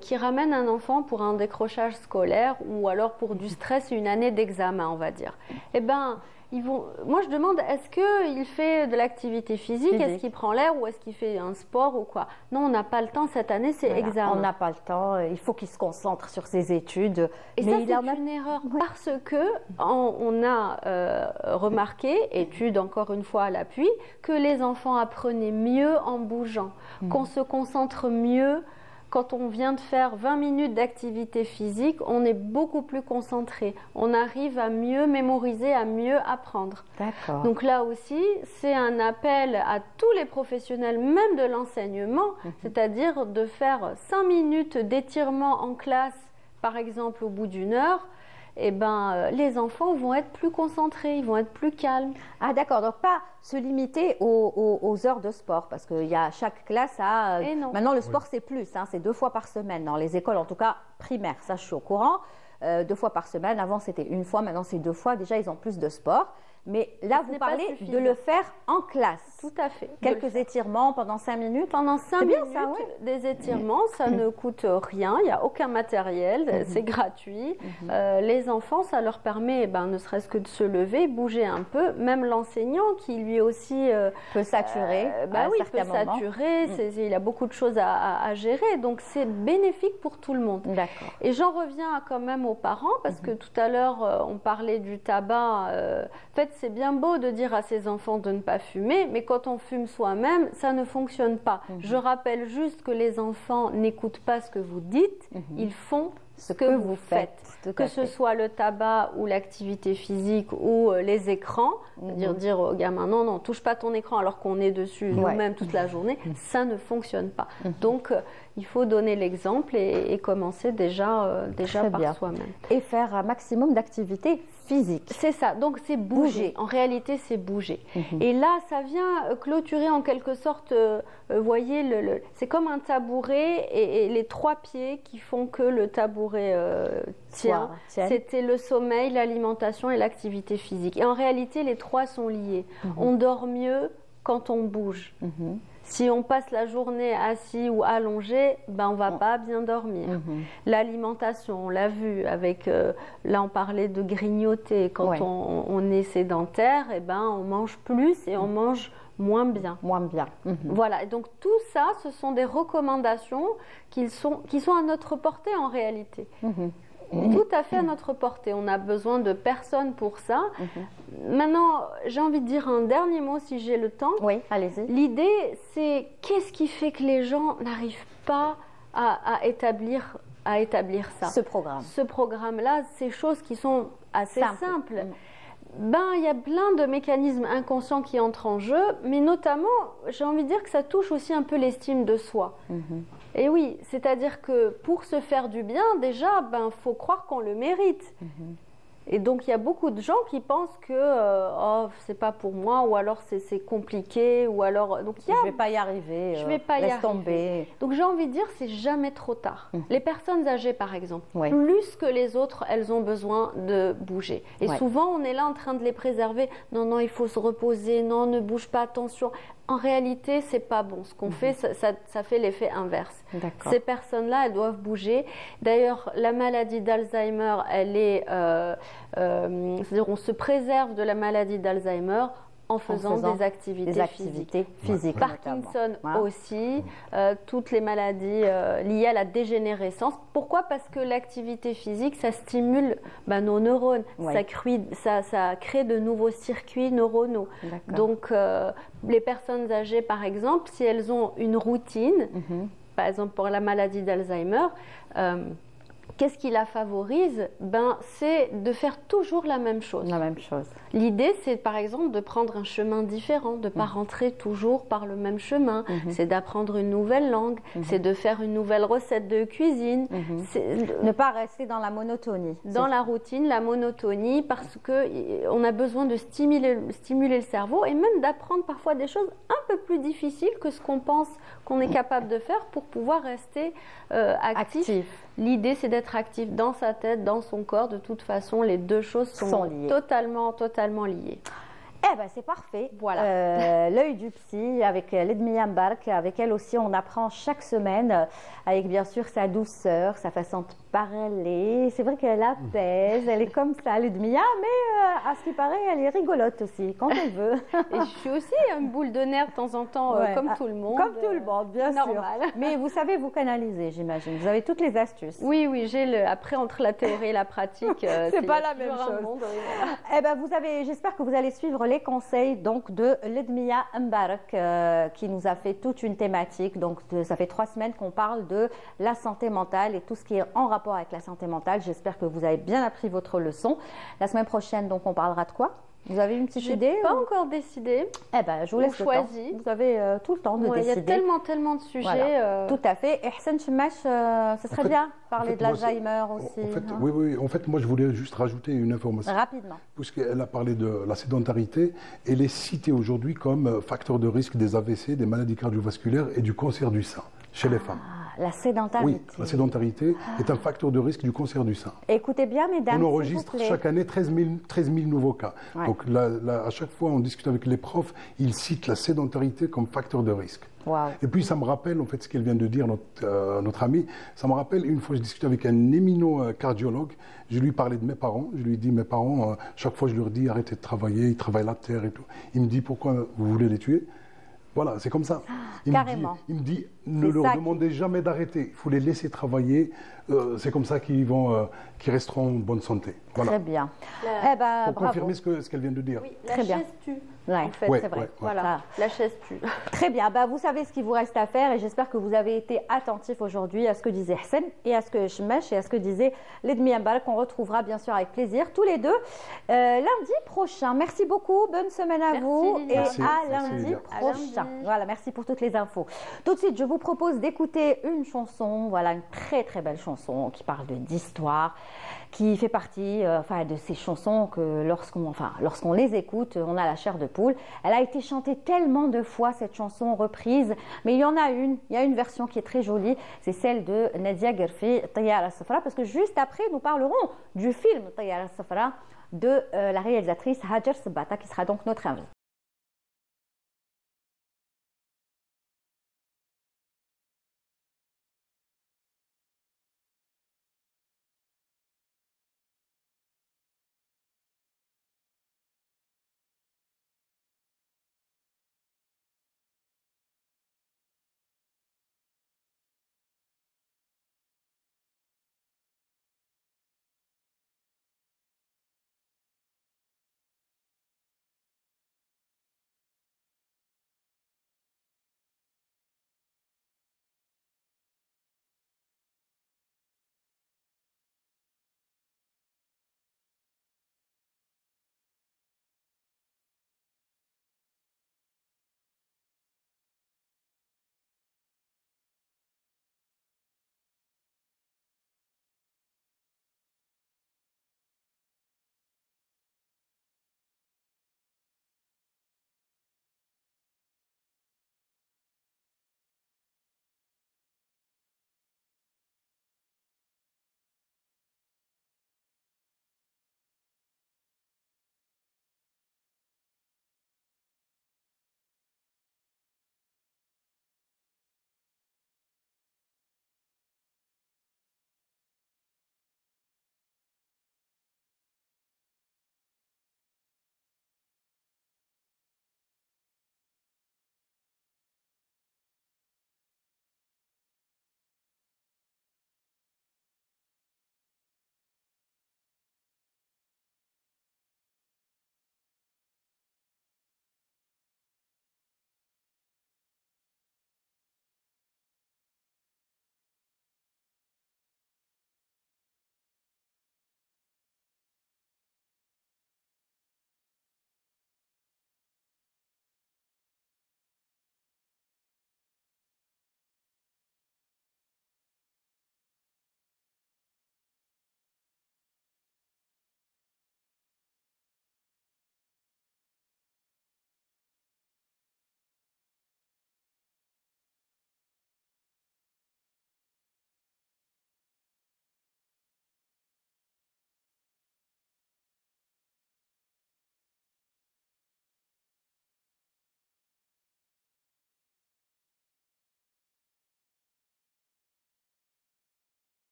qui ramènent un enfant pour un décrochage scolaire ou alors pour du stress, une année d'examen, on va dire, eh ben... Moi, je demande, est-ce qu'il fait de l'activité physique, est-ce qu'il prend l'air ou est-ce qu'il fait un sport ou quoi? Non, on n'a pas le temps cette année, c'est examen. On n'a pas le temps, il faut qu'il se concentre sur ses études. Et mais ça, c'est une erreur parce que on a remarqué, étude encore une fois à l'appui, que les enfants apprenaient mieux en bougeant, qu'on se concentre mieux. Quand on vient de faire 20 minutes d'activité physique, on est beaucoup plus concentré. On arrive à mieux mémoriser, à mieux apprendre. D'accord. Donc là aussi, c'est un appel à tous les professionnels, même de l'enseignement, c'est-à-dire de faire 5 minutes d'étirement en classe, par exemple au bout d'une heure. Eh ben, les enfants vont être plus concentrés, ils vont être plus calmes. Ah d'accord, donc pas se limiter aux heures de sport, parce que chaque classe a... Maintenant, le sport, c'est plus, c'est 2 fois par semaine, dans les écoles, en tout cas primaires, ça je suis au courant. 2 fois par semaine, avant c'était 1 fois, maintenant c'est 2 fois, déjà ils ont plus de sport. Mais là, vous parlez de le faire en classe. Tout à fait. Quelques étirements pendant 5 minutes. Pendant 5 minutes, bien, ça, des étirements, ça ne coûte rien. Il n'y a aucun matériel, c'est gratuit. Les enfants, ça leur permet, ne serait-ce que de se lever, bouger un peu. Même l'enseignant qui lui aussi peut saturer. Il peut saturer. Il a beaucoup de choses à gérer. Donc c'est bénéfique pour tout le monde. D'accord. Et j'en reviens quand même aux parents parce que tout à l'heure, on parlait du tabac. En fait, c'est bien beau de dire à ses enfants de ne pas fumer, mais quand on fume soi-même, ça ne fonctionne pas. Je rappelle juste que les enfants n'écoutent pas ce que vous dites, ils font ce que vous faites. Que ce soit le tabac ou l'activité physique ou les écrans, dire aux gamins non, touche pas ton écran alors qu'on est dessus nous-mêmes toute la journée, ça ne fonctionne pas. Donc, il faut donner l'exemple et commencer déjà par soi-même. Et faire un maximum d'activité physique. C'est ça, donc c'est bouger. En réalité, c'est bouger. Et là, ça vient clôturer en quelque sorte, vous voyez, c'est comme un tabouret et les 3 pieds qui font que le tabouret tient. C'était le sommeil, l'alimentation et l'activité physique. Et en réalité, les 3 sont liés. On dort mieux quand on bouge. Si on passe la journée assis ou allongé, on va pas bien dormir. L'alimentation, on l'a vu avec, là on parlait de grignoter. Quand on est sédentaire, on mange plus et on mange moins bien. Voilà, et donc tout ça, ce sont des recommandations qui sont à notre portée en réalité. Tout à fait à notre portée. On a besoin de personne pour ça. Maintenant, j'ai envie de dire un dernier mot si j'ai le temps. Oui, allez-y. L'idée, c'est qu'est-ce qui fait que les gens n'arrivent pas à établir ça. Ce programme. Ce programme-là, ces choses qui sont assez simples. Il y a plein de mécanismes inconscients qui entrent en jeu, mais notamment, j'ai envie de dire que ça touche aussi un peu l'estime de soi. Et oui, c'est-à-dire que pour se faire du bien, déjà, faut croire qu'on le mérite. Et donc, il y a beaucoup de gens qui pensent que c'est pas pour moi, ou alors c'est compliqué, ou alors... Donc, je vais pas y arriver, laisse tomber. Donc, j'ai envie de dire, c'est jamais trop tard. Les personnes âgées, par exemple, plus que les autres, elles ont besoin de bouger. Et souvent, on est là en train de les préserver. Non, il faut se reposer. Non, ne bouge pas, attention. En réalité, c'est pas bon. Ce qu'on fait, ça fait l'effet inverse. Ces personnes-là, elles doivent bouger. D'ailleurs, la maladie d'Alzheimer, elle est... c'est-à-dire, on se préserve de la maladie d'Alzheimer en faisant des activités physiques. Parkinson aussi, toutes les maladies liées à la dégénérescence. Pourquoi? Parce que l'activité physique, ça stimule nos neurones, ça crée de nouveaux circuits neuronaux. Donc, les personnes âgées, par exemple, si elles ont une routine, par exemple pour la maladie d'Alzheimer, qu'est-ce qui la favorise? C'est de faire toujours la même chose. L'idée, c'est par exemple de prendre un chemin différent, de ne pas rentrer toujours par le même chemin. C'est d'apprendre une nouvelle langue, c'est de faire une nouvelle recette de cuisine. Ne pas rester dans la monotonie. Dans la routine, la monotonie, parce qu'on a besoin de stimuler le cerveau et même d'apprendre parfois des choses un peu plus difficiles que ce qu'on pense qu'on est capable de faire pour pouvoir rester actif. L'idée, c'est d'être actif dans sa tête, dans son corps. De toute façon, les deux choses sont liées. Totalement liées. Eh ben c'est parfait. Voilà. L'œil du psy avec Ledmia Mbark. Avec elle aussi, on apprend chaque semaine, avec bien sûr sa douceur, sa façon de parler. C'est vrai qu'elle apaise, elle est comme ça, Ledmia, mais à ce qui paraît, elle est rigolote aussi, quand elle veut. Et je suis aussi une boule de nerfs de temps en temps, comme tout le monde. Comme tout le monde, bien normal. sûr. Mais vous savez vous canaliser, j'imagine. Vous avez toutes les astuces. Oui, après, entre la théorie et la pratique, c'est pas la même chose. Voilà. Eh ben, j'espère que vous allez suivre les conseils donc de Ledmia Mbark qui nous a fait toute une thématique. Donc ça fait 3 semaines qu'on parle de la santé mentale et tout ce qui est en rapport avec la santé mentale. J'espère que vous avez bien appris votre leçon. La semaine prochaine, donc, on parlera de quoi? Vous avez une petite idée? Pas encore décidé. Eh ben, je vous laisse le temps. Vous avez tout le temps de décider. Il y a tellement de sujets. Voilà. Tout à fait. Et Hassan Chemash, ce serait bien parler de l'Alzheimer aussi. Oui. En fait, moi, je voulais juste rajouter une information. Rapidement. Puisqu'elle a parlé de la sédentarité. Elle est citée aujourd'hui comme facteur de risque des AVC, des maladies cardiovasculaires et du cancer du sein chez les femmes. La sédentarité. Oui, la sédentarité est un facteur de risque du cancer du sein. Écoutez bien, mesdames. On enregistre chaque année 13 000 nouveaux cas. Ouais. Donc à chaque fois, on discute avec les profs, ils citent la sédentarité comme facteur de risque. Wow. Et puis ça me rappelle, en fait, ce qu'elle vient de dire, notre amie, ça me rappelle une fois, je discutais avec un éminent cardiologue, je lui parlais de mes parents, je lui ai dit, mes parents, chaque fois je leur dis, arrêtez de travailler, ils travaillent la terre et tout. Il me dit, pourquoi vous voulez les tuer? Voilà, c'est comme ça. Carrément. Il me dit, ne leur demandez jamais d'arrêter. Il faut les laisser travailler. C'est comme ça qu'ils resteront en bonne santé. Voilà. Très bien. Pour confirmer ce qu'elle vient de dire. Oui, la chaise tue. En fait, c'est vrai. Voilà, la chaise tue. Très bien. Vous savez ce qu'il vous reste à faire et j'espère que vous avez été attentifs aujourd'hui à ce que disait Hassan et à ce que Chemash et à ce que disait Ledmia Mbark, qu'on retrouvera bien sûr avec plaisir tous les deux lundi prochain. Merci beaucoup. Bonne semaine à vous et à lundi prochain. Voilà, merci pour toutes les infos. Tout de suite, je vous propose d'écouter une chanson, voilà, une très très belle chanson qui parle d'histoire, qui fait partie de ces chansons que lorsqu'on les écoute, on a la chair de poule. Elle a été chantée tellement de fois, cette chanson reprise, mais il y a une version qui est très jolie, c'est celle de Nadia Gerfi, Tayara Safra, parce que juste après, nous parlerons du film Tayara Safra de la réalisatrice Hajar Sabata, qui sera donc notre invitée.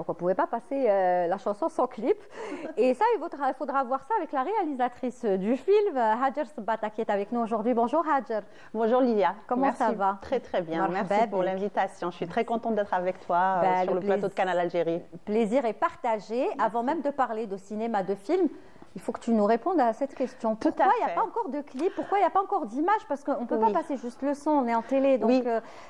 donc on ne pouvait pas passer la chanson sans clip. Et ça, il faudra voir ça avec la réalisatrice du film, Hajer Sabata, qui est avec nous aujourd'hui. Bonjour Hajer. Bonjour Lilia. Comment ça va? Très très bien. Merci pour l'invitation. Je suis très contente d'être avec toi sur le plateau de Canal Algérie. Plaisir est partagé. Avant même de parler de cinéma, de film, il faut que tu nous répondes à cette question. Pourquoi il n'y a pas encore de clip? Pourquoi il n'y a pas encore d'image? Parce qu'on ne peut pas passer juste le son, on est en télé. Donc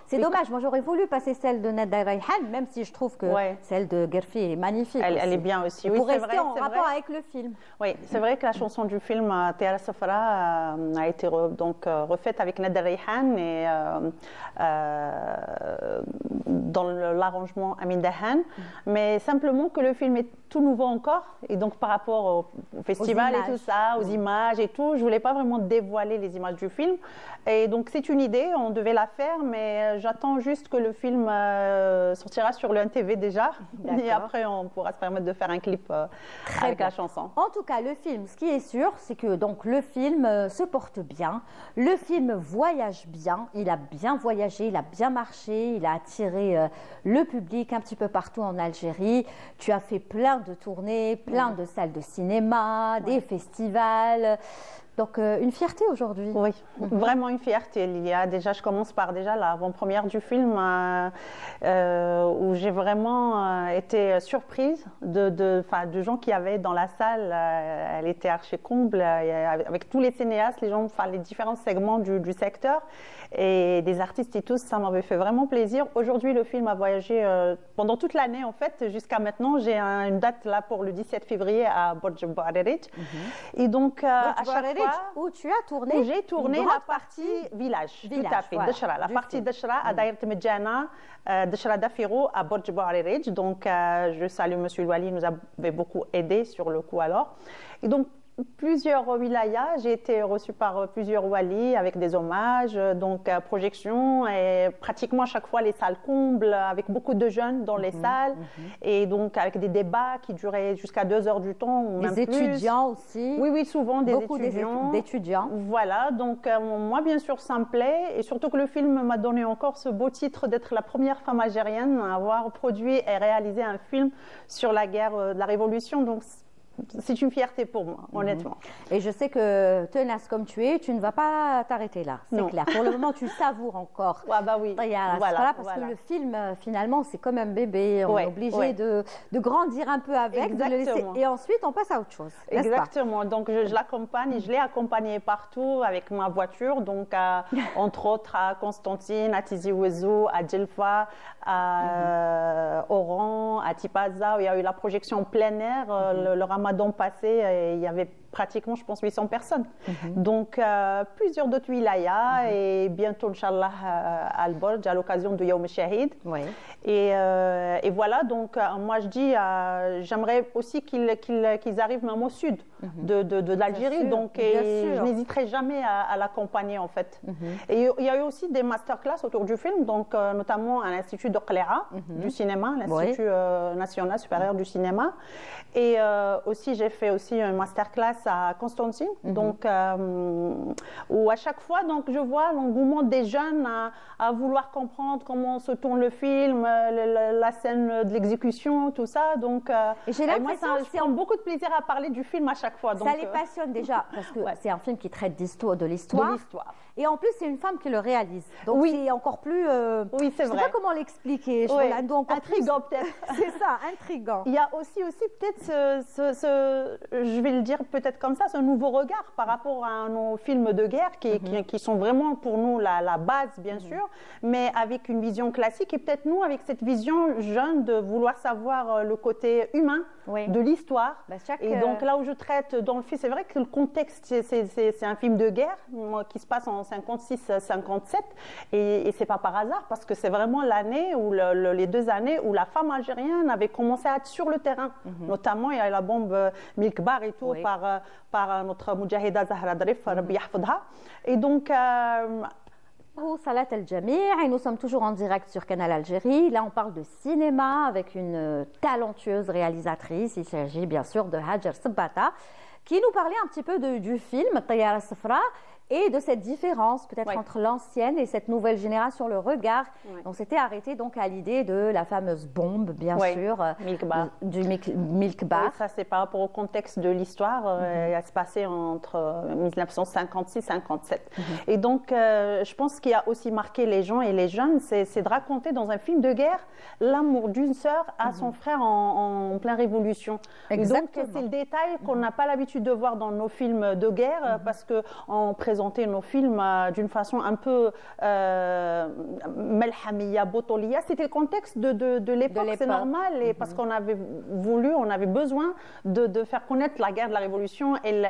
c'est dommage. Moi, j'aurais voulu passer celle de Neda Rayhan, même si je trouve que celle de Gerfi est magnifique. Elle est bien aussi. Pour rester en rapport avec le film. Oui, c'est vrai que la chanson du film Tayara Safra a été refaite avec Neda Rayhan et dans l'arrangement Amin Dahan. Mais simplement que le film est tout nouveau encore. Et donc, par rapport au festival et tout ça, aux images et tout, je ne voulais pas vraiment dévoiler les images du film. Et donc, c'est une idée, on devait la faire, mais j'attends juste que le film sortira sur le NTV déjà. Et après, on pourra se permettre de faire un clip avec la chanson. En tout cas, le film, ce qui est sûr, c'est que donc, le film se porte bien. Le film voyage bien. Il a bien voyagé, il a bien marché, il a attiré le public un petit peu partout en Algérie. Tu as fait plein de tournées, plein de salles de cinéma, des festivals. Donc, une fierté aujourd'hui. Oui, vraiment une fierté, Lilia. Déjà, je commence par l'avant-première du film où j'ai vraiment été surprise de gens qui avaient dans la salle. Elle était archi-comble avec tous les cinéastes, les différents segments du secteur et des artistes et tous. Ça m'avait fait vraiment plaisir. Aujourd'hui, le film a voyagé pendant toute l'année, en fait, jusqu'à maintenant. J'ai une date là pour le 17 février à Borj Bouarerij. Et donc, à chaque fois, où tu as tourné, où j'ai tourné la partie village, tout à fait, voilà, Dachra, la partie Dachra à Daïrt Medjana, Dachra Dafiro à Borj Bouarerij. Donc, je salue Monsieur Louali, il nous avait beaucoup aidé sur le coup alors. Et donc, plusieurs wilayas, j'ai été reçue par plusieurs walis avec des hommages, donc projection et pratiquement à chaque fois les salles combles avec beaucoup de jeunes dans les salles et donc avec des débats qui duraient jusqu'à 2 heures du temps ou même plus. Des étudiants aussi. Oui, souvent des beaucoup d'étudiants. Voilà, donc moi bien sûr ça me plaît et surtout que le film m'a donné encore ce beau titre d'être la première femme algérienne à avoir produit et réalisé un film sur la guerre de la Révolution. Donc c'est une fierté pour moi, honnêtement. Et je sais que tenace comme tu es, tu ne vas pas t'arrêter là, c'est clair. Pour le moment, tu savoures encore. Oui. Parce que le film, finalement, c'est comme un bébé. On est obligé de grandir un peu avec, de le laisser. Et ensuite, on passe à autre chose. Exactement. Donc, je l'accompagne et je l'ai accompagné partout avec ma voiture. Donc, entre autres, à Constantine, à Tizi Ouzou, à Djelfa, à Oran, à Tipaza, où il y a eu la projection plein air, le Ramadan passé, il y avait pratiquement, je pense, 800 personnes. Donc, plusieurs d'autres wilayas et bientôt, Inch'Allah, à Al-Borj, à l'occasion de Yawm al-Shahid. Et voilà, donc, moi, je dis, j'aimerais aussi qu'ils arrivent même au sud de l'Algérie. Donc, je n'hésiterai jamais à l'accompagner, en fait. Et il y a eu aussi des masterclass autour du film, donc, notamment à l'Institut de Qléa, du cinéma, l'Institut national supérieur du cinéma. Et aussi, j'ai fait aussi une masterclass à Constantine, donc où à chaque fois, donc je vois l'engouement des jeunes à vouloir comprendre comment se tourne le film, la scène de l'exécution, tout ça. Donc, et j'ai l'impression que je prends beaucoup de plaisir à parler du film à chaque fois. Donc, ça les passionne déjà parce que c'est un film qui traite de l'histoire. Et en plus, c'est une femme qui le réalise. Donc, c'est encore plus. Oui, c'est vrai. Je ne sais pas comment l'expliquer. Intriguant, peut-être. C'est ça, intriguant. Il y a aussi peut-être je vais le dire peut-être comme ça, ce nouveau regard par rapport à nos films de guerre qui sont vraiment pour nous la base, bien sûr, mais avec une vision classique et peut-être nous avec cette vision jeune de vouloir savoir le côté humain de l'histoire. Et donc là où je traite dans le film, c'est vrai que le contexte, c'est un film de guerre qui se passe en 56-57 et c'est pas par hasard parce que c'est vraiment l'année ou les 2 années où la femme algérienne avait commencé à être sur le terrain. Notamment, il y a la bombe Milkbar et tout par notre Moujahida Zahra Darif, Rabbi Yahfadha. Et donc, Salat al-Jami', et nous sommes toujours en direct sur Canal Algérie. Là, on parle de cinéma avec une talentueuse réalisatrice. Il s'agit bien sûr de Hajer Sabata, qui nous parlait un petit peu du film Tayara Safra, et de cette différence peut-être entre l'ancienne et cette nouvelle génération, le regard. On s'était arrêté donc à l'idée de la fameuse bombe, bien sûr, du Milk Bar. Ça, c'est par rapport au contexte de l'histoire. Elle se passait entre 1956 et 1957. Et donc, je pense qu'il a aussi marqué les gens et les jeunes, c'est de raconter dans un film de guerre l'amour d'une sœur à son frère en pleine révolution. Exactement. Donc, c'est le détail qu'on n'a pas l'habitude de voir dans nos films de guerre, parce qu'on présentait nos films d'une façon un peu melhamiya, botoliya. C'était le contexte de l'époque, c'est normal, et parce qu'on avait voulu, on avait besoin de faire connaître la guerre de la révolution et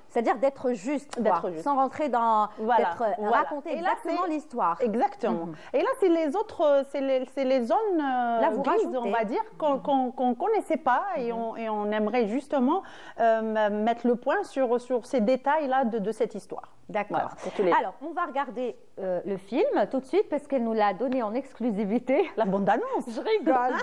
c'est-à-dire d'être juste, sans rentrer dans raconter exactement l'histoire. Exactement. Et là, c'est les autres, c'est les zones grises, on va dire, qu'on connaissait pas, et on aimerait justement mettre le point sur ces détails-là de cette histoire. D'accord. Voilà, alors, on va regarder le film tout de suite parce qu'elle nous l'a donné en exclusivité. La bande-annonce. Je rigole.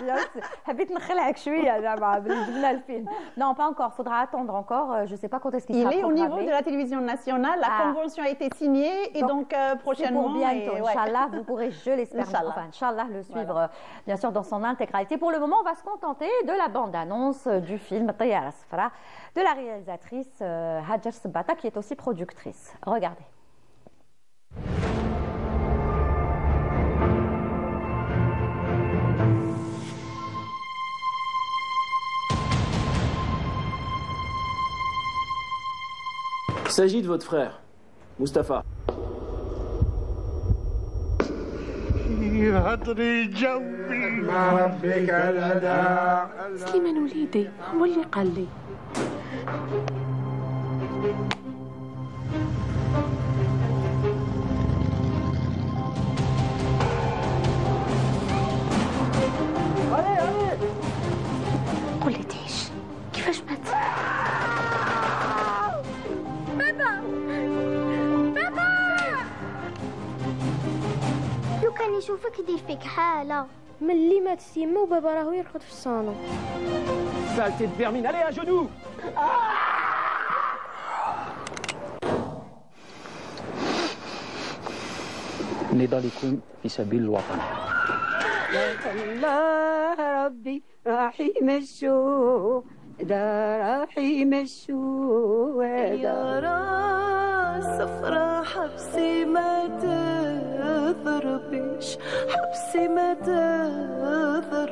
Non, pas encore. Il faudra attendre encore. Je ne sais pas quand est-ce qu'il sera programmé. Au niveau de la télévision nationale. La convention a été signée et donc prochainement. Pour bientôt. Inch'Allah, vous pourrez, je l'espère, Inch'Allah, le suivre bien sûr dans son intégralité. Pour le moment, on va se contenter de la bande-annonce du film Tayara Safra de la réalisatrice Hajar Sabata, qui est aussi productrice. Regardez. Il s'agit de votre frère, Mustapha. سليمان وليدي هو اللي قال لي. قول لي تعيش كيفاش مات؟ بابا لو كان يشوفك يدير فيك حالة. من اللي مات سيما وبابا راهو يرقد في الصالون. Saleté de vermine, allez, à genoux. نضالكم في سبيل الوطن. يا الله ربي راح يمشوا راح يمشوا يا راس صفرا حبسي ما تضربش حبسي ما تضربش.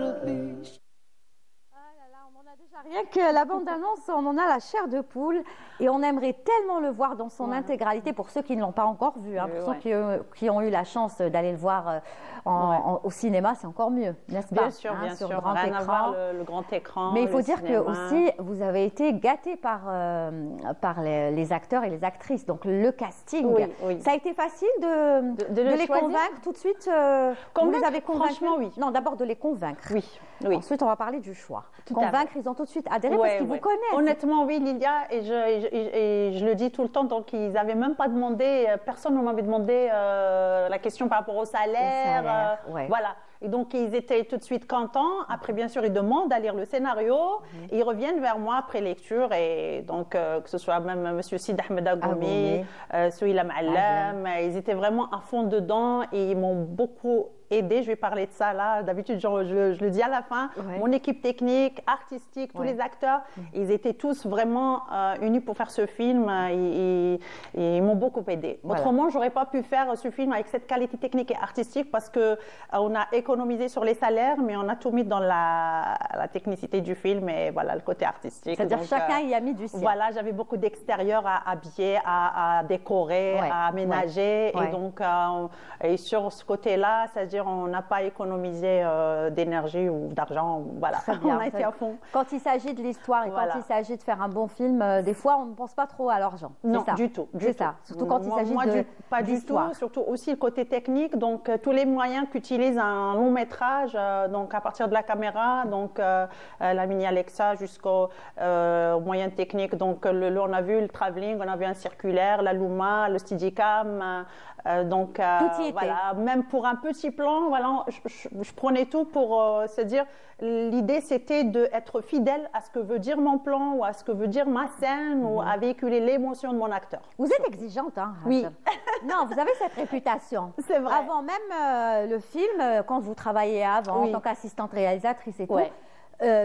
Rien que la bande-annonce, on en a la chair de poule et on aimerait tellement le voir dans son intégralité pour ceux qui ne l'ont pas encore vu, pour ceux qui ont eu la chance d'aller le voir au cinéma, c'est encore mieux, n'est-ce pas? Bien sûr, bien sûr. Grand rien écran. à voir le grand écran. Mais il faut dire que aussi vous avez été gâtés par les acteurs et les actrices, donc le casting. Oui. Ça a été facile de les convaincre tout de suite. Vous les avez convaincus? Franchement, oui. Non, d'abord de les convaincre. Oui. Ensuite, on va parler du choix. Convaincre, ils ont tout de suite adhéré parce qu'ils vous connaissent. Honnêtement, oui, Lilia, et je le dis tout le temps, donc ils n'avaient même pas demandé, personne ne m'avait demandé la question par rapport au salaire. Voilà. Et donc, ils étaient tout de suite contents. Après, bien sûr, ils demandent à lire le scénario. Et ils reviennent vers moi après lecture. Et donc, que ce soit même M. Sid Ahmed Agoumi, Souila Ma'allam, ils étaient vraiment à fond dedans et ils m'ont beaucoup aidé. Je vais parler de ça là. D'habitude, je le dis à la fin. Mon équipe technique, artistique, tous les acteurs, ils étaient tous vraiment unis pour faire ce film. Ils m'ont beaucoup aidé. Autrement, j'aurais pas pu faire ce film avec cette qualité technique et artistique parce que on a économisé sur les salaires, mais on a tout mis dans la technicité du film et voilà le côté artistique. C'est-à-dire chacun y a mis du sien. Voilà, j'avais beaucoup d'extérieur à habiller, à décorer, à aménager, et donc et sur ce côté-là, c'est-à-dire on n'a pas économisé d'énergie ou d'argent. Voilà, on a été à fond. Quand il s'agit de l'histoire et quand il s'agit de faire un bon film, des fois on ne pense pas trop à l'argent. Non, du tout. C'est ça. Surtout quand il s'agit de pas du tout. Surtout aussi le côté technique. Donc tous les moyens qu'utilise un long métrage, donc à partir de la caméra, donc la mini Alexa jusqu'aux moyens techniques. Donc on a vu le travelling, on a vu un circulaire, la Luma, le Steadicam. Donc voilà, même pour un petit plan plan, voilà, je prenais tout pour se dire, l'idée c'était d'être fidèle à ce que veut dire mon plan ou à ce que veut dire ma scène ou à véhiculer l'émotion de mon acteur. Vous êtes exigeante, hein? Oui. Non, vous avez cette réputation. C'est vrai. Avant même le film, quand vous travaillez avant en tant qu'assistante réalisatrice et tout,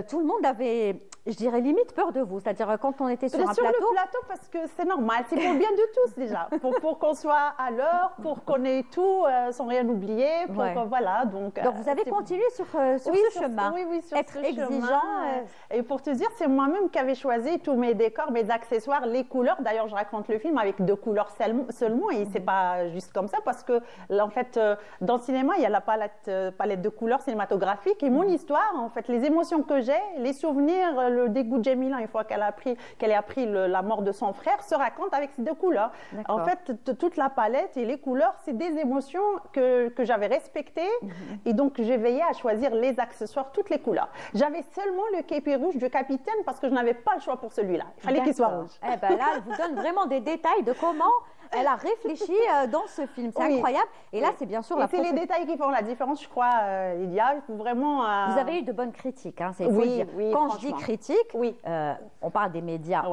tout le monde avait, je dirais, limite peur de vous. C'est-à-dire quand on était sur un plateau. Sur le plateau, parce que c'est normal, c'est pour le bien de tous déjà. Pour qu'on soit à l'heure, pour qu'on ait tout sans rien oublier. Voilà, donc vous avez continué sur ce chemin. Oui, sur être ce exigeant. chemin. Et pour te dire, c'est moi-même qui avais choisi tous mes décors, mes accessoires, les couleurs. D'ailleurs, je raconte le film avec 2 couleurs seulement. Et c'est pas juste comme ça, parce que en fait, dans le cinéma, il y a la palette de couleurs cinématographiques. Et mon histoire, en fait, les émotions que j'ai, les souvenirs, le dégoût de Jamila une fois qu'elle ait appris la mort de son frère, se raconte avec ces 2 couleurs. En fait, toute la palette et les couleurs, c'est des émotions que j'avais respectées. Et donc, j'ai veillé à choisir les accessoires, toutes les couleurs. J'avais seulement le képi rouge du capitaine parce que je n'avais pas le choix pour celui-là. Il fallait qu'il soit rouge. Eh ben là, elle vous donne vraiment des détails de comment elle a réfléchi dans ce film. C'est incroyable. Et là, c'est bien sûr c'est les détails qui font la différence, je crois, Lydia. Vraiment. Vous avez eu de bonnes critiques, hein, c'est faut dire. Quand je dis critique, on parle des médias,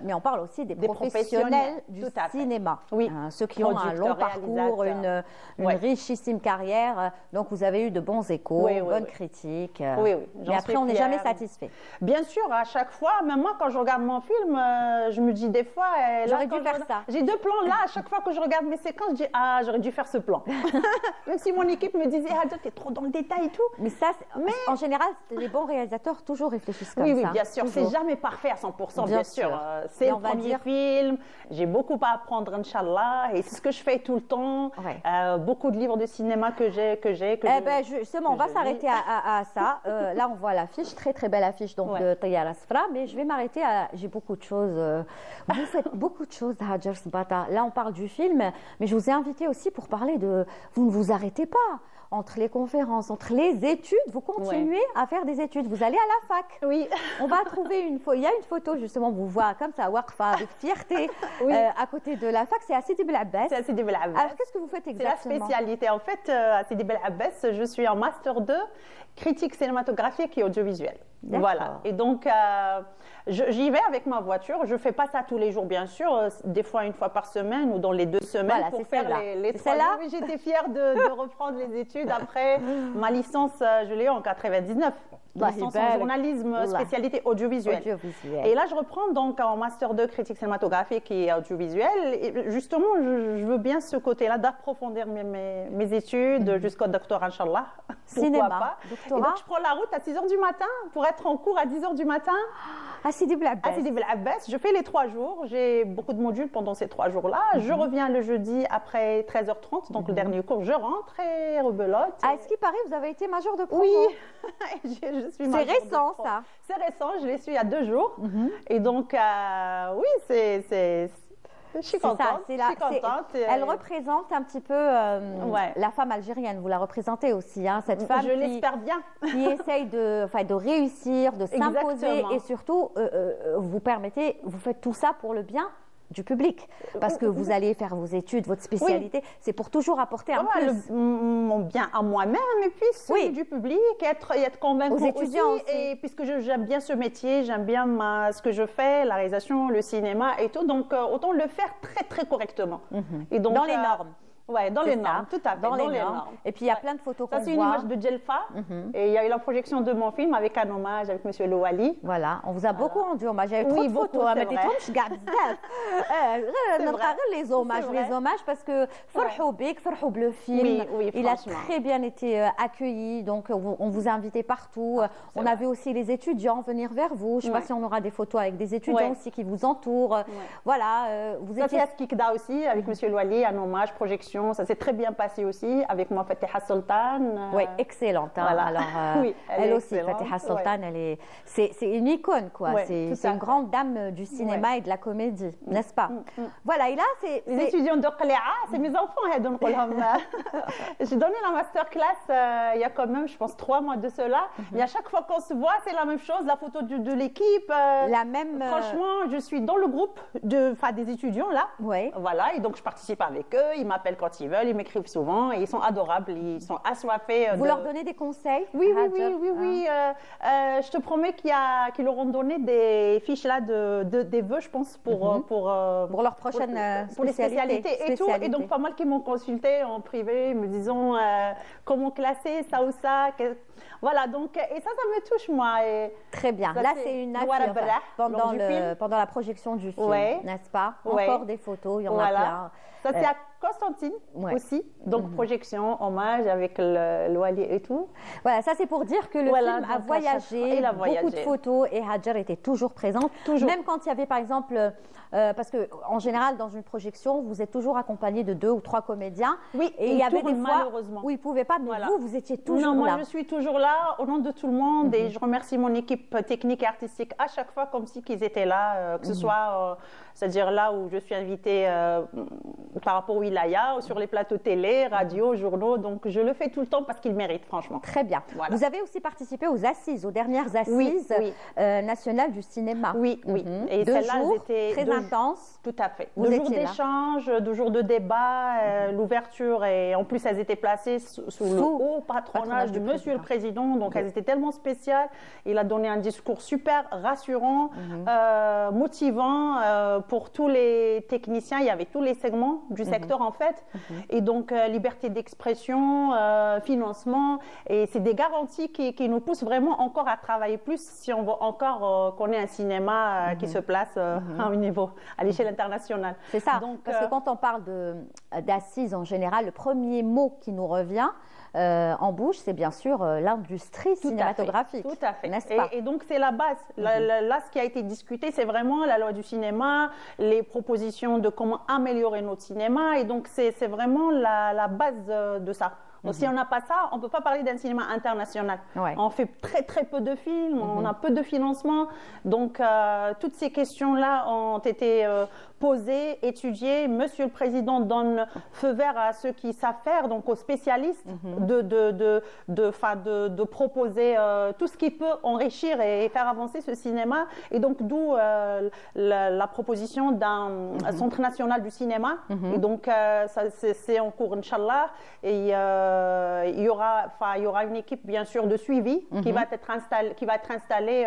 mais on parle aussi des professionnels du cinéma. Ceux qui ont un long parcours, une richissime carrière. Donc, vous avez eu de bons échos, bonnes critiques. Mais après, on n'est jamais satisfait. Bien sûr, à chaque fois, même moi, quand je regarde mon film, je me dis des fois. J'aurais dû faire ça. J'ai 2 plans là, à chaque fois que je regarde mes séquences, je dis ah, j'aurais dû faire ce plan. Même si mon équipe me disait ah, t'es trop dans le détail et tout. Mais ça, en général, les bons réalisateurs toujours réfléchissent comme ça. Oui, bien sûr. C'est jamais parfait à 100%, bien sûr. C'est le premier film. J'ai beaucoup à apprendre, Inch'Allah. Et c'est ce que je fais tout le temps. Beaucoup de livres de cinéma que j'ai. Justement, on va s'arrêter à ça. Là, on voit l'affiche, très très belle affiche de Tayara Sfra. Mais je vais m'arrêter à. J'ai beaucoup de choses. Vous faites beaucoup de choses, Hajar Sbata. Là, on parle du film, mais je vous ai invité aussi pour parler de... Vous ne vous arrêtez pas entre les conférences, entre les études. Vous continuez à faire des études. Vous allez à la fac. Oui. On va trouver une photo. Il y a une photo, justement, vous voit comme ça, Waqfa, avec fierté, à côté de la fac. C'est à Sidi Bel Abbas. C'est à Sidi Bel Abbas. Alors, qu'est-ce que vous faites exactement? C'est la spécialité. En fait, à Sidi Bel Abbas, je suis en Master 2, critique cinématographique et audiovisuelle. Voilà. Et donc, j'y vais avec ma voiture. Je ne fais pas ça tous les jours, bien sûr. Des fois, 1 fois par semaine ou dans les 2 semaines pour faire les 3 jours. Oui, j'étais fière de reprendre les études. Après, ma licence, je l'ai eu en 99. Licence en journalisme, spécialité audiovisuelle. Et là, je reprends donc en Master 2 critique cinématographique et audiovisuelle. Et justement, je veux bien ce côté-là d'approfondir mes études jusqu'au doctorat, Inch'Allah. Cinéma, doctorat. Et donc, je prends la route à 6 h du matin pour être en cours à 10 h du matin. À Sidi Bel Abbas. À Sidi Bel Abbas. Je fais les 3 jours. J'ai beaucoup de modules pendant ces 3 jours-là. Je reviens le jeudi après 13 h 30, donc le dernier cours. Je rentre et rebelote. Ah, est-ce qu'il paraît vous avez été major de promo? Oui. C'est récent, ça. C'est récent. Je l'ai su il y a 2 jours. Et donc, oui, je suis contente. Elle représente un petit peu la femme algérienne. Vous la représentez aussi, hein, cette femme l'espère bien. qui essaye de réussir, de s'imposer et surtout, vous faites tout ça pour le bien du public, parce que vous allez faire vos études, votre spécialité, c'est pour toujours apporter un plus. Mon bien à moi-même et puis celui du public, être convaincu aux étudiants aussi. Et puisque j'aime bien ce métier, j'aime bien ce que je fais, la réalisation, le cinéma et tout, donc autant le faire très très correctement. Et donc, dans les normes. Oui, dans les normes, tout à fait. Dans les normes. Et puis il y a plein de photos qu'on voit. Ça, c'est une image de Djelfa. Et il y a eu la projection de mon film avec un hommage avec M. Louali. Voilà, on vous a beaucoup rendu hommage. Il y a eu trop de photos. Les hommages, parce que Farhou Bik, Farhou le film, il a très bien été accueilli. Donc on vous a invité partout. On a vu aussi les étudiants venir vers vous. Je ne sais pas si on aura des photos avec des étudiants aussi qui vous entourent. Voilà. Vous étiez à Skikda aussi avec M. Louali, un hommage, projection. Ça s'est très bien passé aussi avec moi, Fatiha Sultan. Oui, excellente. Hein. Voilà. Alors, elle aussi, Fatiha Sultan, c'est une icône, quoi. C'est une grande dame du cinéma et de la comédie, n'est-ce pas? Voilà, et là, c'est... Les étudiants de Qléa, c'est mes enfants, j'ai donné la masterclass il y a quand même, je pense, 3 mois de cela. Mais à chaque fois qu'on se voit, c'est la même chose, la photo de l'équipe. La même... Franchement, je suis dans le groupe des étudiants, là. Oui. Voilà, et donc je participe avec eux, ils m'appellent quand quand ils veulent, ils m'écrivent souvent et ils sont adorables, ils sont assoiffés. Vous leur donnez des conseils? Oui. Je te promets qu'ils leur ont donné des fiches là des vœux, je pense, pour leur prochaine pour les spécialités et tout. Et donc, pas mal qui m'ont consulté en privé, me disant comment classer ça ou ça. Voilà, donc, et ça me touche, moi. Et très bien. Là, c'est une affaire pendant la projection du film, n'est-ce pas? Encore des photos, il y en a plein. Ça, c'est à Constantine aussi, donc projection, hommage avec le Wali et tout. Voilà, ça c'est pour dire que le film a voyagé, beaucoup de photos et Hajar était toujours présente. Même quand il y avait par exemple, parce qu'en général dans une projection, vous êtes toujours accompagné de 2 ou 3 comédiens. Oui, et il y avait des fois malheureusement où ils ne pouvaient pas, mais vous étiez toujours là. Non, moi je suis toujours là au nom de tout le monde et je remercie mon équipe technique et artistique à chaque fois comme si qu'ils étaient là, que ce soit, c'est-à-dire là où je suis invitée par rapport au Wilaya, ou sur les plateaux télé, radio, journaux, donc je le fais tout le temps parce qu'ils méritent, franchement. Très bien. Voilà. Vous avez aussi participé aux assises, aux dernières assises nationales du cinéma. Oui. Et 2 jours étaient très intenses. Tout à fait. 2 jours d'échange, 2 jours de débat, l'ouverture, et en plus elles étaient placées sous le haut patronage de Monsieur le Président, donc elles étaient tellement spéciales. Il a donné un discours super rassurant, motivant pour tous les techniciens. Il y avait tous les segments du secteur en fait, et donc liberté d'expression, financement, et c'est des garanties qui nous poussent vraiment encore à travailler plus si on veut encore qu'on ait un cinéma qui se place à un niveau, à l'échelle internationale. C'est ça, donc, parce que quand on parle d'assises en général, le premier mot qui nous revient en bouche, c'est bien sûr l'industrie cinématographique. Tout à fait. N'est-ce pas? Et donc c'est la base. Là, ce qui a été discuté, c'est vraiment la loi du cinéma, les propositions de comment améliorer notre cinéma, et donc c'est vraiment la base de ça. Donc, si on n'a pas ça, on ne peut pas parler d'un cinéma international. On fait très peu de films, on a peu de financement. Donc, toutes ces questions-là ont été posées, étudiées. Monsieur le Président donne feu vert à ceux qui savent faire, donc aux spécialistes, de proposer tout ce qui peut enrichir et faire avancer ce cinéma. Et donc, d'où la proposition d'un Centre national du cinéma. Et donc, c'est en cours, Inch'Allah. Et il y aura une équipe bien sûr de suivi qui va être installée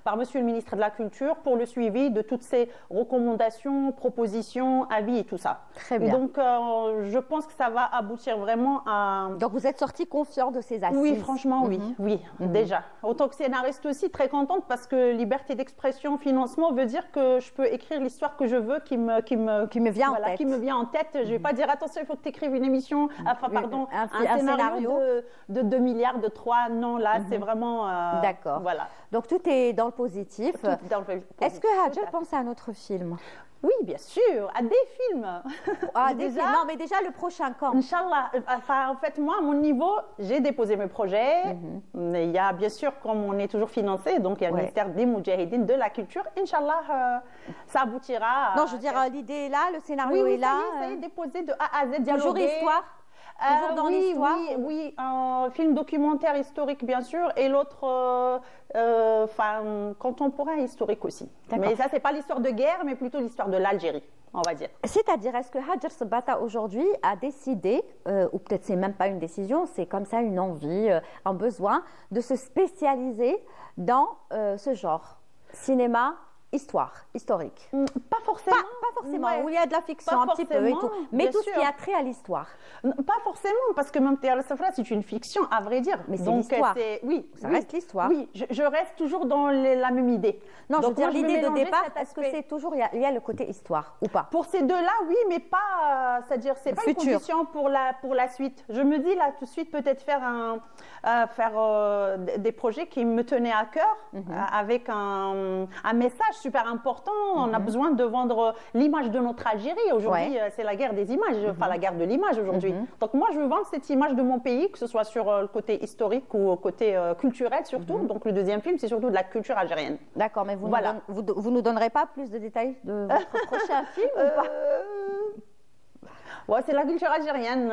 par Monsieur le ministre de la Culture pour le suivi de toutes ces recommandations, propositions, avis et tout ça. Très bien. Et donc je pense que ça va aboutir vraiment à... Donc vous êtes sorti confiant de ces assises? Oui, franchement oui, déjà. Autant que scénariste aussi, très contente parce que liberté d'expression, financement veut dire que je peux écrire l'histoire que je veux qui me vient en tête. Je ne vais pas dire attention, il faut que tu écrives une émission, un scénario de 2 milliards, de 3, non, là, c'est vraiment... D'accord. Voilà. Donc, tout est dans le positif. Est-ce que Hajar pense à un autre film? Oui, bien sûr, à des films. Non, mais déjà le prochain quand? Inch'Allah. Enfin, en fait, moi, à mon niveau, j'ai déposé mes projets. Mais il y a bien sûr, comme on est toujours financé, donc il y a le ministère des Moudjahidines, de la Culture. Inch'Allah, ça aboutira. Non, je veux dire, l'idée est là, le scénario est là. Oui, ça y est, déposé de A à Z, dialogué. Toujours histoire? Toujours dans l'histoire? Oui, un film documentaire historique, bien sûr, et l'autre, contemporain historique aussi. Mais ça, c'est pas l'histoire de guerre, mais plutôt l'histoire de l'Algérie, on va dire. C'est-à-dire, est-ce que Hajar Sabata aujourd'hui a décidé, ou peut-être c'est même pas une décision, c'est comme ça une envie, un besoin, de se spécialiser dans ce genre, cinéma, histoire, historique? Pas forcément. Pas forcément, où il y a de la fiction un petit peu et tout. Mais tout ce qui a trait à l'histoire. Pas forcément, parce que même Théa al-Safra, c'est une fiction, à vrai dire. Mais c'est l'histoire. Oui, ça reste l'histoire. Oui, je reste toujours dans la même idée. Non, je veux dire, l'idée de départ, est-ce que c'est toujours, il y a le côté histoire ou pas? Pour ces deux-là, oui, mais pas, c'est-à-dire, c'est pas une condition pour la suite. Je me dis là, tout de suite, peut-être faire des projets qui me tenaient à cœur, avec un message super important. On a besoin de vendre l'image de notre Algérie. Aujourd'hui, c'est la guerre des images, enfin la guerre de l'image aujourd'hui. Donc moi, je veux vendre cette image de mon pays, que ce soit sur le côté historique ou côté culturel surtout. Donc le deuxième film, c'est surtout de la culture algérienne. D'accord, mais vous nous donnerez pas plus de détails de votre prochain film ou pas? Ouais, c'est la culture algérienne.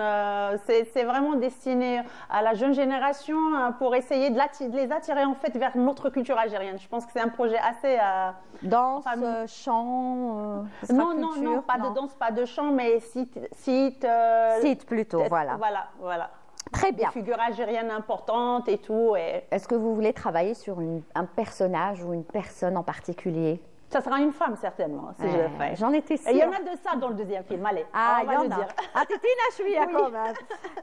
C'est vraiment destiné à la jeune génération pour essayer de les attirer en fait vers notre culture algérienne. Je pense que c'est un projet assez... danse, chant, non, pas de danse, pas de chant, mais site plutôt, voilà. Voilà. Très bien. Des figures algériennes importantes et tout. Est-ce que vous voulez travailler sur un personnage ou une personne en particulier? Ça sera une femme, certainement, si je le fais. J'en étais sûre. Et il y en a de ça dans le deuxième film, allez. Ah, il y en a. Ah, Tétina Chouïa, quand même.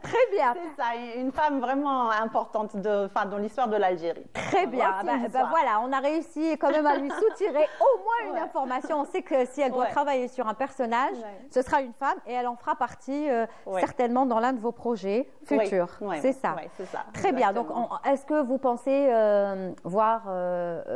Très bien. C'est ça, une femme vraiment importante dans l'histoire de l'Algérie. Très bien. Voilà, on a réussi quand même à lui soutirer au moins une information. On sait que si elle doit travailler sur un personnage, ce sera une femme et elle en fera partie certainement dans l'un de vos projets futurs. C'est ça. C'est ça. Très bien. Donc, est-ce que vous pensez voir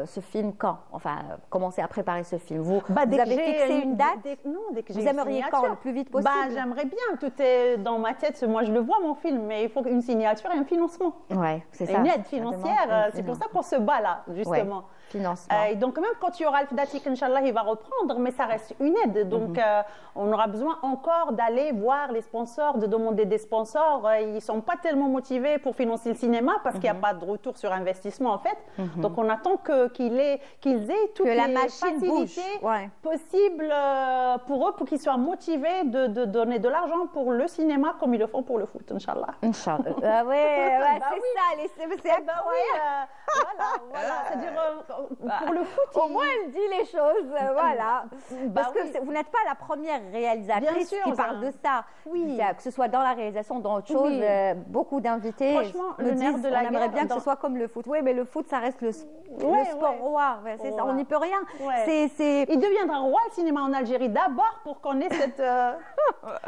ce film quand? Enfin, commencer après préparer ce film? Vous avez fixé une date? Dès que j'ai vous aimeriez quand? Le plus vite possible? J'aimerais bien. Tout est dans ma tête. Moi, je le vois, mon film, mais il faut une signature et un financement. Ouais, c'est ça. Une aide financière. C'est pour ça qu'on se bat là, justement. Ouais. Financement. Et donc, même quand il y aura le Fdatik, Inch'Allah, il va reprendre, mais ça reste une aide. Donc, on aura besoin encore d'aller voir les sponsors, de demander des sponsors. Ils ne sont pas tellement motivés pour financer le cinéma parce qu'il n'y a pas de retour sur investissement, en fait. Donc, on attend qu'ils aient toutes les facilités possibles pour eux, pour qu'ils soient motivés de donner de l'argent pour le cinéma comme ils le font pour le foot, Inch'Allah. Inch'Allah. C'est ça, c'est incroyable. Voilà. C'est-à-dire, pour le foot, au moins elle dit les choses, voilà. Parce que vous n'êtes pas la première réalisatrice qui parle de ça. Que ce soit dans la réalisation, dans autre chose, beaucoup d'invités me disent on aimerait bien que ce soit comme le foot. Oui, mais le foot, ça reste le sport roi. C'est ça, on n'y peut rien. Il deviendra roi le cinéma en Algérie d'abord pour qu'on ait cette...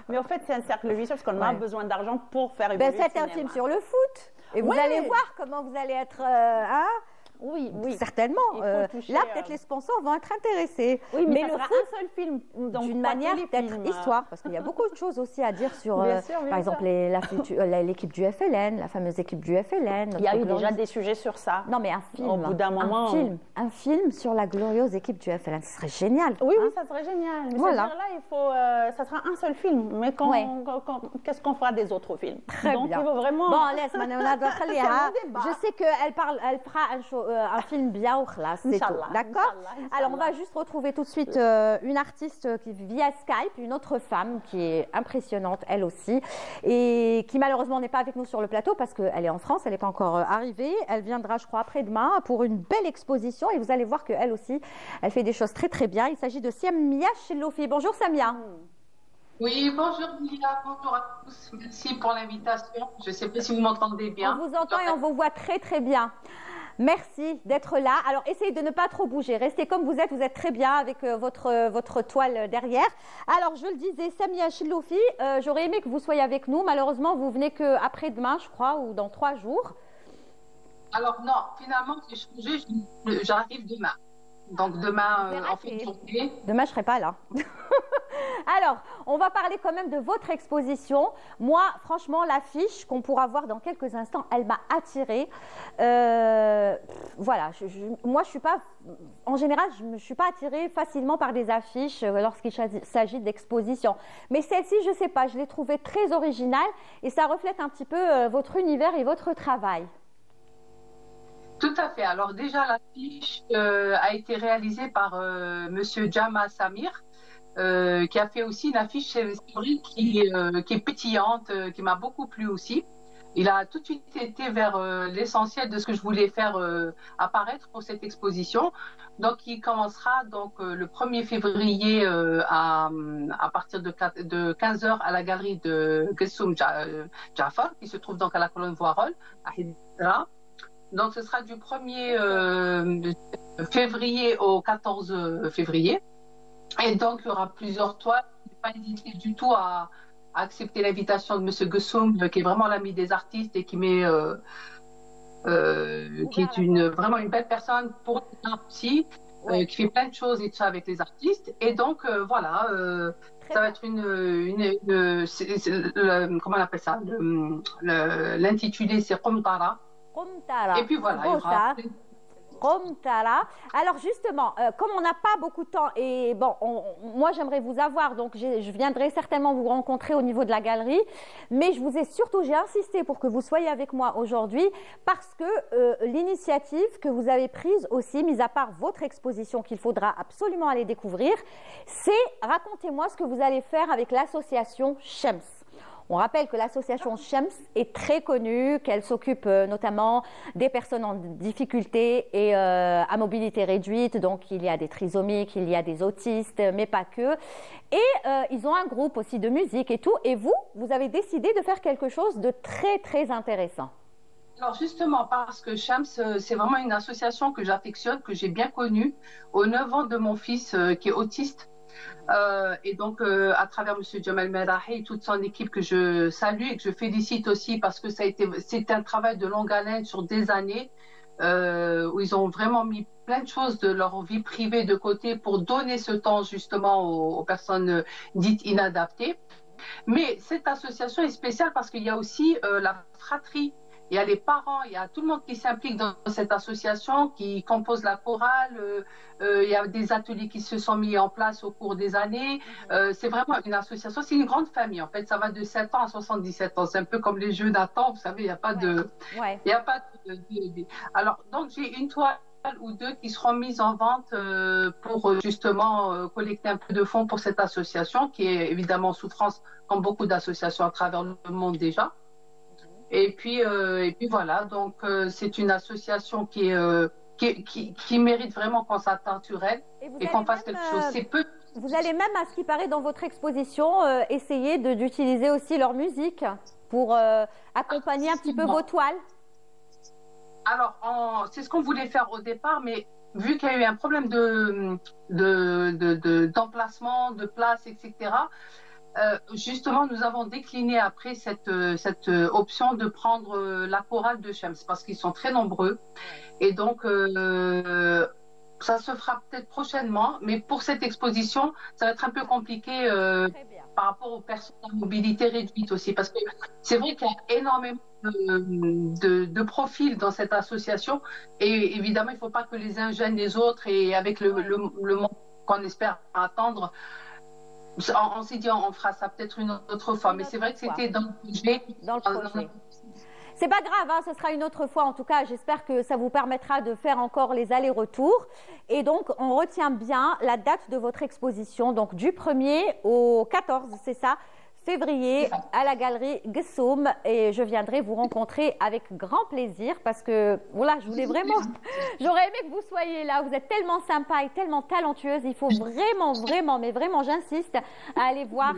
Mais en fait, c'est un cercle vicieux parce qu'on a besoin d'argent pour faire évoluer le cinéma. C'est un film sur le foot. Et vous allez voir comment vous allez être... Oui, certainement. Là, peut-être les sponsors vont être intéressés. Oui, mais le foot, un seul film. D'une manière d'être histoire, parce qu'il y a beaucoup de choses aussi à dire sur, par exemple, l'équipe du FLN, la fameuse équipe du FLN. Il y a eu déjà des sujets sur ça. Non, mais un film. Au bout d'un moment. Un film sur la glorieuse équipe du FLN. Ce serait génial. Oui, ça serait génial. Mais là, ça sera un seul film. Mais qu'est-ce qu'on fera des autres films? Très bien. Il faut vraiment... Bon, laisse, je sais qu'elle fera un film bien au khlas, c'est tout. D'accord? Alors, on va juste retrouver tout de suite une artiste qui via Skype, une autre femme qui est impressionnante, elle aussi, et qui malheureusement n'est pas avec nous sur le plateau parce qu'elle est en France, elle n'est pas encore arrivée. Elle viendra, je crois, après-demain pour une belle exposition et vous allez voir qu'elle aussi, elle fait des choses très très bien. Il s'agit de Samia Chilofi. Bonjour Samia. Oui, bonjour Mila, bonjour à tous. Merci pour l'invitation. Je ne sais pas si vous m'entendez bien. On vous entend et on vous voit très très bien. Merci d'être là. Alors, essayez de ne pas trop bouger. Restez comme vous êtes très bien avec votre toile derrière. Alors, je le disais, Samia Chilofi, j'aurais aimé que vous soyez avec nous. Malheureusement, vous venez qu'après-demain, je crois, ou dans 3 jours. Alors, non, finalement, j'ai changé, j'arrive demain. Donc, demain, en fin de journée. Demain, je ne serai pas là. Alors, on va parler quand même de votre exposition. Moi, franchement, l'affiche qu'on pourra voir dans quelques instants, elle m'a attirée. Voilà, moi, je suis pas... En général, je ne suis pas attirée facilement par des affiches lorsqu'il s'agit d'exposition. Mais celle-ci, je ne sais pas, je l'ai trouvée très originale et ça reflète un petit peu votre univers et votre travail. Tout à fait. Alors déjà, l'affiche a été réalisée par Monsieur Jama Samir, qui a fait aussi une affiche qui est pétillante, qui m'a beaucoup plu aussi. Il a tout de suite été vers l'essentiel de ce que je voulais faire apparaître pour cette exposition. Donc, il commencera donc le 1er février à partir de 15h à la galerie de Gessoum Jafar, qui se trouve donc à la colonne Voirol, à Hidra. Donc, ce sera du 1er février au 14 février. Et donc, il y aura plusieurs toiles. Je n'ai pas hésité du tout à accepter l'invitation de M. Gessoum, qui est vraiment l'ami des artistes et qui est vraiment une belle personne pour les aussi, qui fait plein de choses et tout ça avec les artistes. Et donc, voilà, ça va être comment on appelle ça? L'intitulé, c'est Qomtara. Et puis voilà, il y aura Qomtara. Alors justement, comme on n'a pas beaucoup de temps et bon, moi j'aimerais vous avoir, donc je viendrai certainement vous rencontrer au niveau de la galerie, mais j'ai insisté pour que vous soyez avec moi aujourd'hui parce que l'initiative que vous avez prise aussi, mis à part votre exposition qu'il faudra absolument aller découvrir, c'est racontez-moi ce que vous allez faire avec l'association Shems. On rappelle que l'association Shems est très connue, qu'elle s'occupe notamment des personnes en difficulté et à mobilité réduite. Donc, il y a des trisomiques, il y a des autistes, mais pas que. Et ils ont un groupe aussi de musique et tout. Et vous avez décidé de faire quelque chose de très, très intéressant. Alors justement, parce que Shems, c'est vraiment une association que j'affectionne, que j'ai bien connue aux 9 ans de mon fils qui est autiste. Et donc, à travers M. Jamal Merahi et toute son équipe que je salue et que je félicite aussi parce que c'était un travail de longue haleine sur des années où ils ont vraiment mis plein de choses de leur vie privée de côté pour donner ce temps justement aux personnes dites inadaptées. Mais cette association est spéciale parce qu'il y a aussi la fratrie. Il y a les parents, il y a tout le monde qui s'implique dans cette association, qui compose la chorale. Il y a des ateliers qui se sont mis en place au cours des années. C'est vraiment une association, c'est une grande famille. En fait, ça va de 7 ans à 77 ans. C'est un peu comme les jeux d'antan, vous savez, il n'y a pas de... Il y a pas de... Alors, donc, j'ai une toile ou deux qui seront mises en vente pour justement collecter un peu de fonds pour cette association qui est évidemment en souffrance, comme beaucoup d'associations à travers le monde déjà. Et puis voilà, donc c'est une association qui mérite vraiment qu'on s'attarde sur elle et qu'on fasse quelque chose. C'est peu. Vous allez même, à ce qui paraît dans votre exposition, essayer d'utiliser aussi leur musique pour accompagner un petit peu vos toiles. Alors, c'est ce qu'on voulait faire au départ, mais vu qu'il y a eu un problème d'emplacement, de place, etc., justement, nous avons décliné après cette option de prendre la chorale de Shems parce qu'ils sont très nombreux. Et donc, ça se fera peut-être prochainement, mais pour cette exposition, ça va être un peu compliqué par rapport aux personnes à mobilité réduite aussi. Parce que c'est vrai qu'il y a énormément de profils dans cette association. Et évidemment, il ne faut pas que les uns gênent les autres. Et avec le monde qu'on espère attendre, on s'est dit on fera ça peut-être une autre fois, mais c'est vrai que c'était dans le projet. C'est pas grave, hein, ce sera une autre fois. En tout cas, j'espère que ça vous permettra de faire encore les allers-retours. Et donc, on retient bien la date de votre exposition, donc du 1er au 14, c'est ça, février, à la galerie Gessoum. Et je viendrai vous rencontrer avec grand plaisir parce que, voilà, je voulais vraiment... J'aurais aimé que vous soyez là. Vous êtes tellement sympa et tellement talentueuse. Il faut vraiment, mais vraiment, j'insiste à aller voir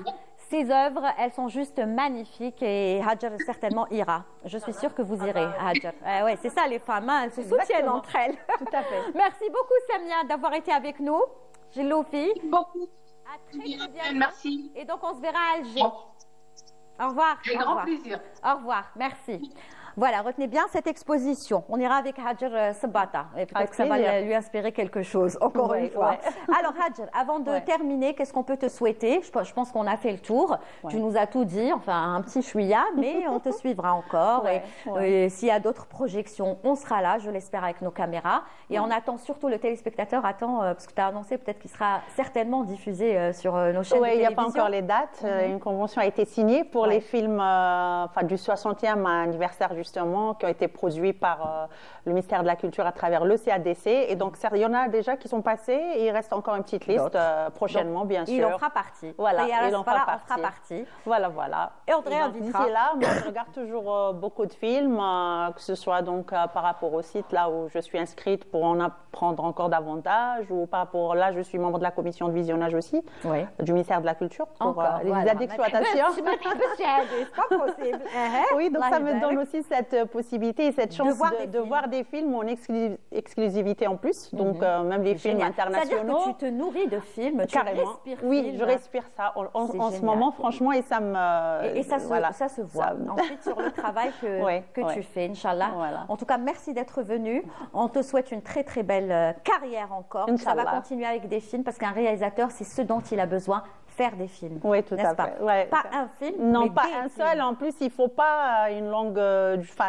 ces œuvres. Elles sont juste magnifiques et Hajar certainement ira. Je suis sûre que vous irez, Hajar. Ouais, c'est ça, les femmes, hein, elles se soutiennent entre elles. Tout à fait. Merci beaucoup, Samia, d'avoir été avec nous. J'ai Lofi. Beaucoup. À très bientôt. Merci. Et donc, on se verra à Alger. Au revoir. Avec grand plaisir. Au revoir. Merci. Voilà, retenez bien cette exposition. On ira avec Hajar Sabata et peut-être que ça va lui inspirer quelque chose, encore une fois. Alors Hajar, avant de terminer, qu'est-ce qu'on peut te souhaiter? Je pense qu'on a fait le tour. Tu nous as tout dit, enfin un petit chouïa, mais on te suivra encore. Et s'il y a d'autres projections, on sera là, je l'espère, avec nos caméras. Et on attend surtout, le téléspectateur attend, parce que tu as annoncé peut-être qu'il sera certainement diffusé sur nos chaînes de télévision. Il n'y a pas encore les dates. Une convention a été signée pour les films du 60e anniversaire justement, qui ont été produits par le ministère de la Culture à travers le CADC. Et donc, il y en a déjà qui sont passés et il reste encore une petite liste prochainement, donc, bien sûr. Il en fera partie. Voilà, il en fera partie. Voilà. Et Audrey invitera. D'ici là, moi, je regarde toujours beaucoup de films, que ce soit donc par rapport au site là où je suis inscrite pour en apprendre encore davantage, ou par rapport, là, je suis membre de la commission de visionnage aussi, du ministère de la Culture, pour les aides d'exploitation. C'est pas possible. Oui, donc ça me donne aussi cette possibilité et cette chance de voir des films en exclusivité en plus, donc même les films internationaux. C'est-à-dire que tu te nourris de films, tu respires. Oui, je respire ça en ce moment, franchement, et ça me... Et ça se voit. Ensuite, sur le travail que tu fais, Inch'Allah. Voilà. En tout cas, merci d'être venu. On te souhaite une très, très belle carrière encore. Ça va continuer avec des films, parce qu'un réalisateur, c'est ce dont il a besoin. faire des films. Oui, tout à fait. Ouais, pas un film, non, mais pas des un films. seul. En plus, il ne faut pas une longue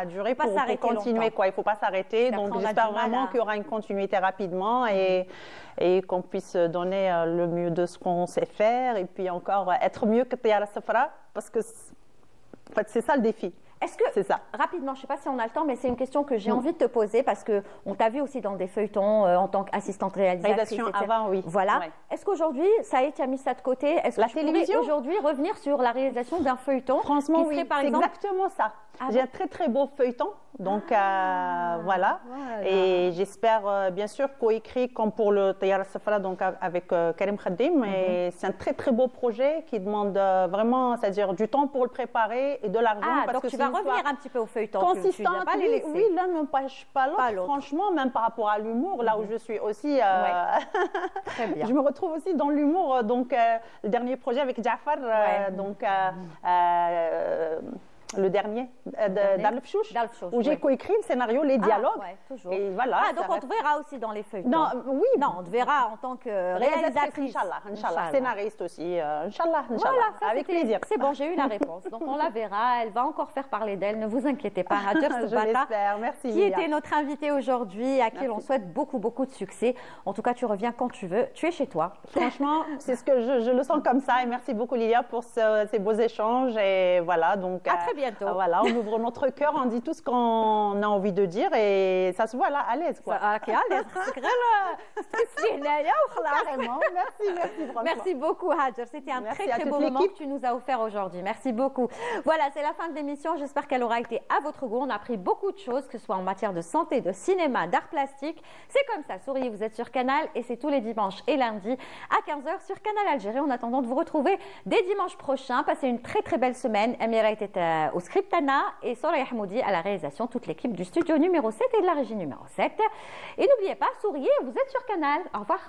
durée pour continuer. Il ne faut pas s'arrêter. Donc, j'espère vraiment qu'il y aura une continuité rapidement et qu'on puisse donner le mieux de ce qu'on sait faire et puis encore être mieux que Tayara Safra parce que en fait, c'est ça le défi. Est-ce que, rapidement, je ne sais pas si on a le temps, mais c'est une question que j'ai envie de te poser parce qu'on t'a vu aussi dans des feuilletons en tant qu'assistante réalisatrice. Avant, oui. Voilà. Ouais. Est-ce qu'aujourd'hui, Saïd, tu as mis ça de côté? Est-ce que tu pourrais aujourd'hui revenir sur la réalisation d'un feuilleton? Franchement, oui, c'est exactement ça. J'ai un très très beau feuilleton, donc voilà. Et j'espère bien sûr coécrit comme pour le Tayara Safra, donc avec Karim Khadim. Et c'est un très très beau projet qui demande vraiment, c'est-à-dire du temps pour le préparer et de l'argent. Donc tu vas revenir un petit peu au feuilleton. Consistante, oui, l'un ne n'empêche pas l'autre. Franchement, même par rapport à l'humour, là où je suis aussi, très bien. je me retrouve aussi dans l'humour. Donc le dernier projet avec Jafar, donc le dernier d'Al-Fchouch, où j'ai coécrit le scénario, les dialogues. Et voilà. Donc on te verra aussi dans les feuilletons. Non, oui. Non, on te verra en tant que réalisatrice. Inch'Allah. Scénariste aussi. Inch'Allah. Voilà, avec plaisir. C'est bon, j'ai eu la réponse. Donc on la verra. Elle va encore faire parler d'elle. Ne vous inquiétez pas. Hajar Soubata, je l'espère. Merci. Qui était notre invitée aujourd'hui, à qui l'on souhaite beaucoup de succès. En tout cas, tu reviens quand tu veux. Tu es chez toi. Franchement, c'est ce que je le sens comme ça. Et merci beaucoup Lilia pour ces beaux échanges. Et voilà, donc. À très bientôt. Voilà, on ouvre notre cœur, on dit tout ce qu'on a envie de dire et ça se voit là, à l'aise quoi. À l'aise. Carrément. Merci, franchement. Merci beaucoup Hajar, c'était un très beau moment que tu nous as offert aujourd'hui. Merci beaucoup. Voilà, c'est la fin de l'émission. J'espère qu'elle aura été à votre goût. On a appris beaucoup de choses, que ce soit en matière de santé, de cinéma, d'art plastique. C'est comme ça, souriez, vous êtes sur Canal et c'est tous les dimanches et lundis à 15h sur Canal Algérie. En attendant de vous retrouver dès dimanche prochain, passez une très belle semaine. Amira était au script Anna et Soraya Hamoudi à la réalisation, toute l'équipe du studio numéro 7 et de la régie numéro 7. Et n'oubliez pas, souriez, vous êtes sur Canal. Au revoir.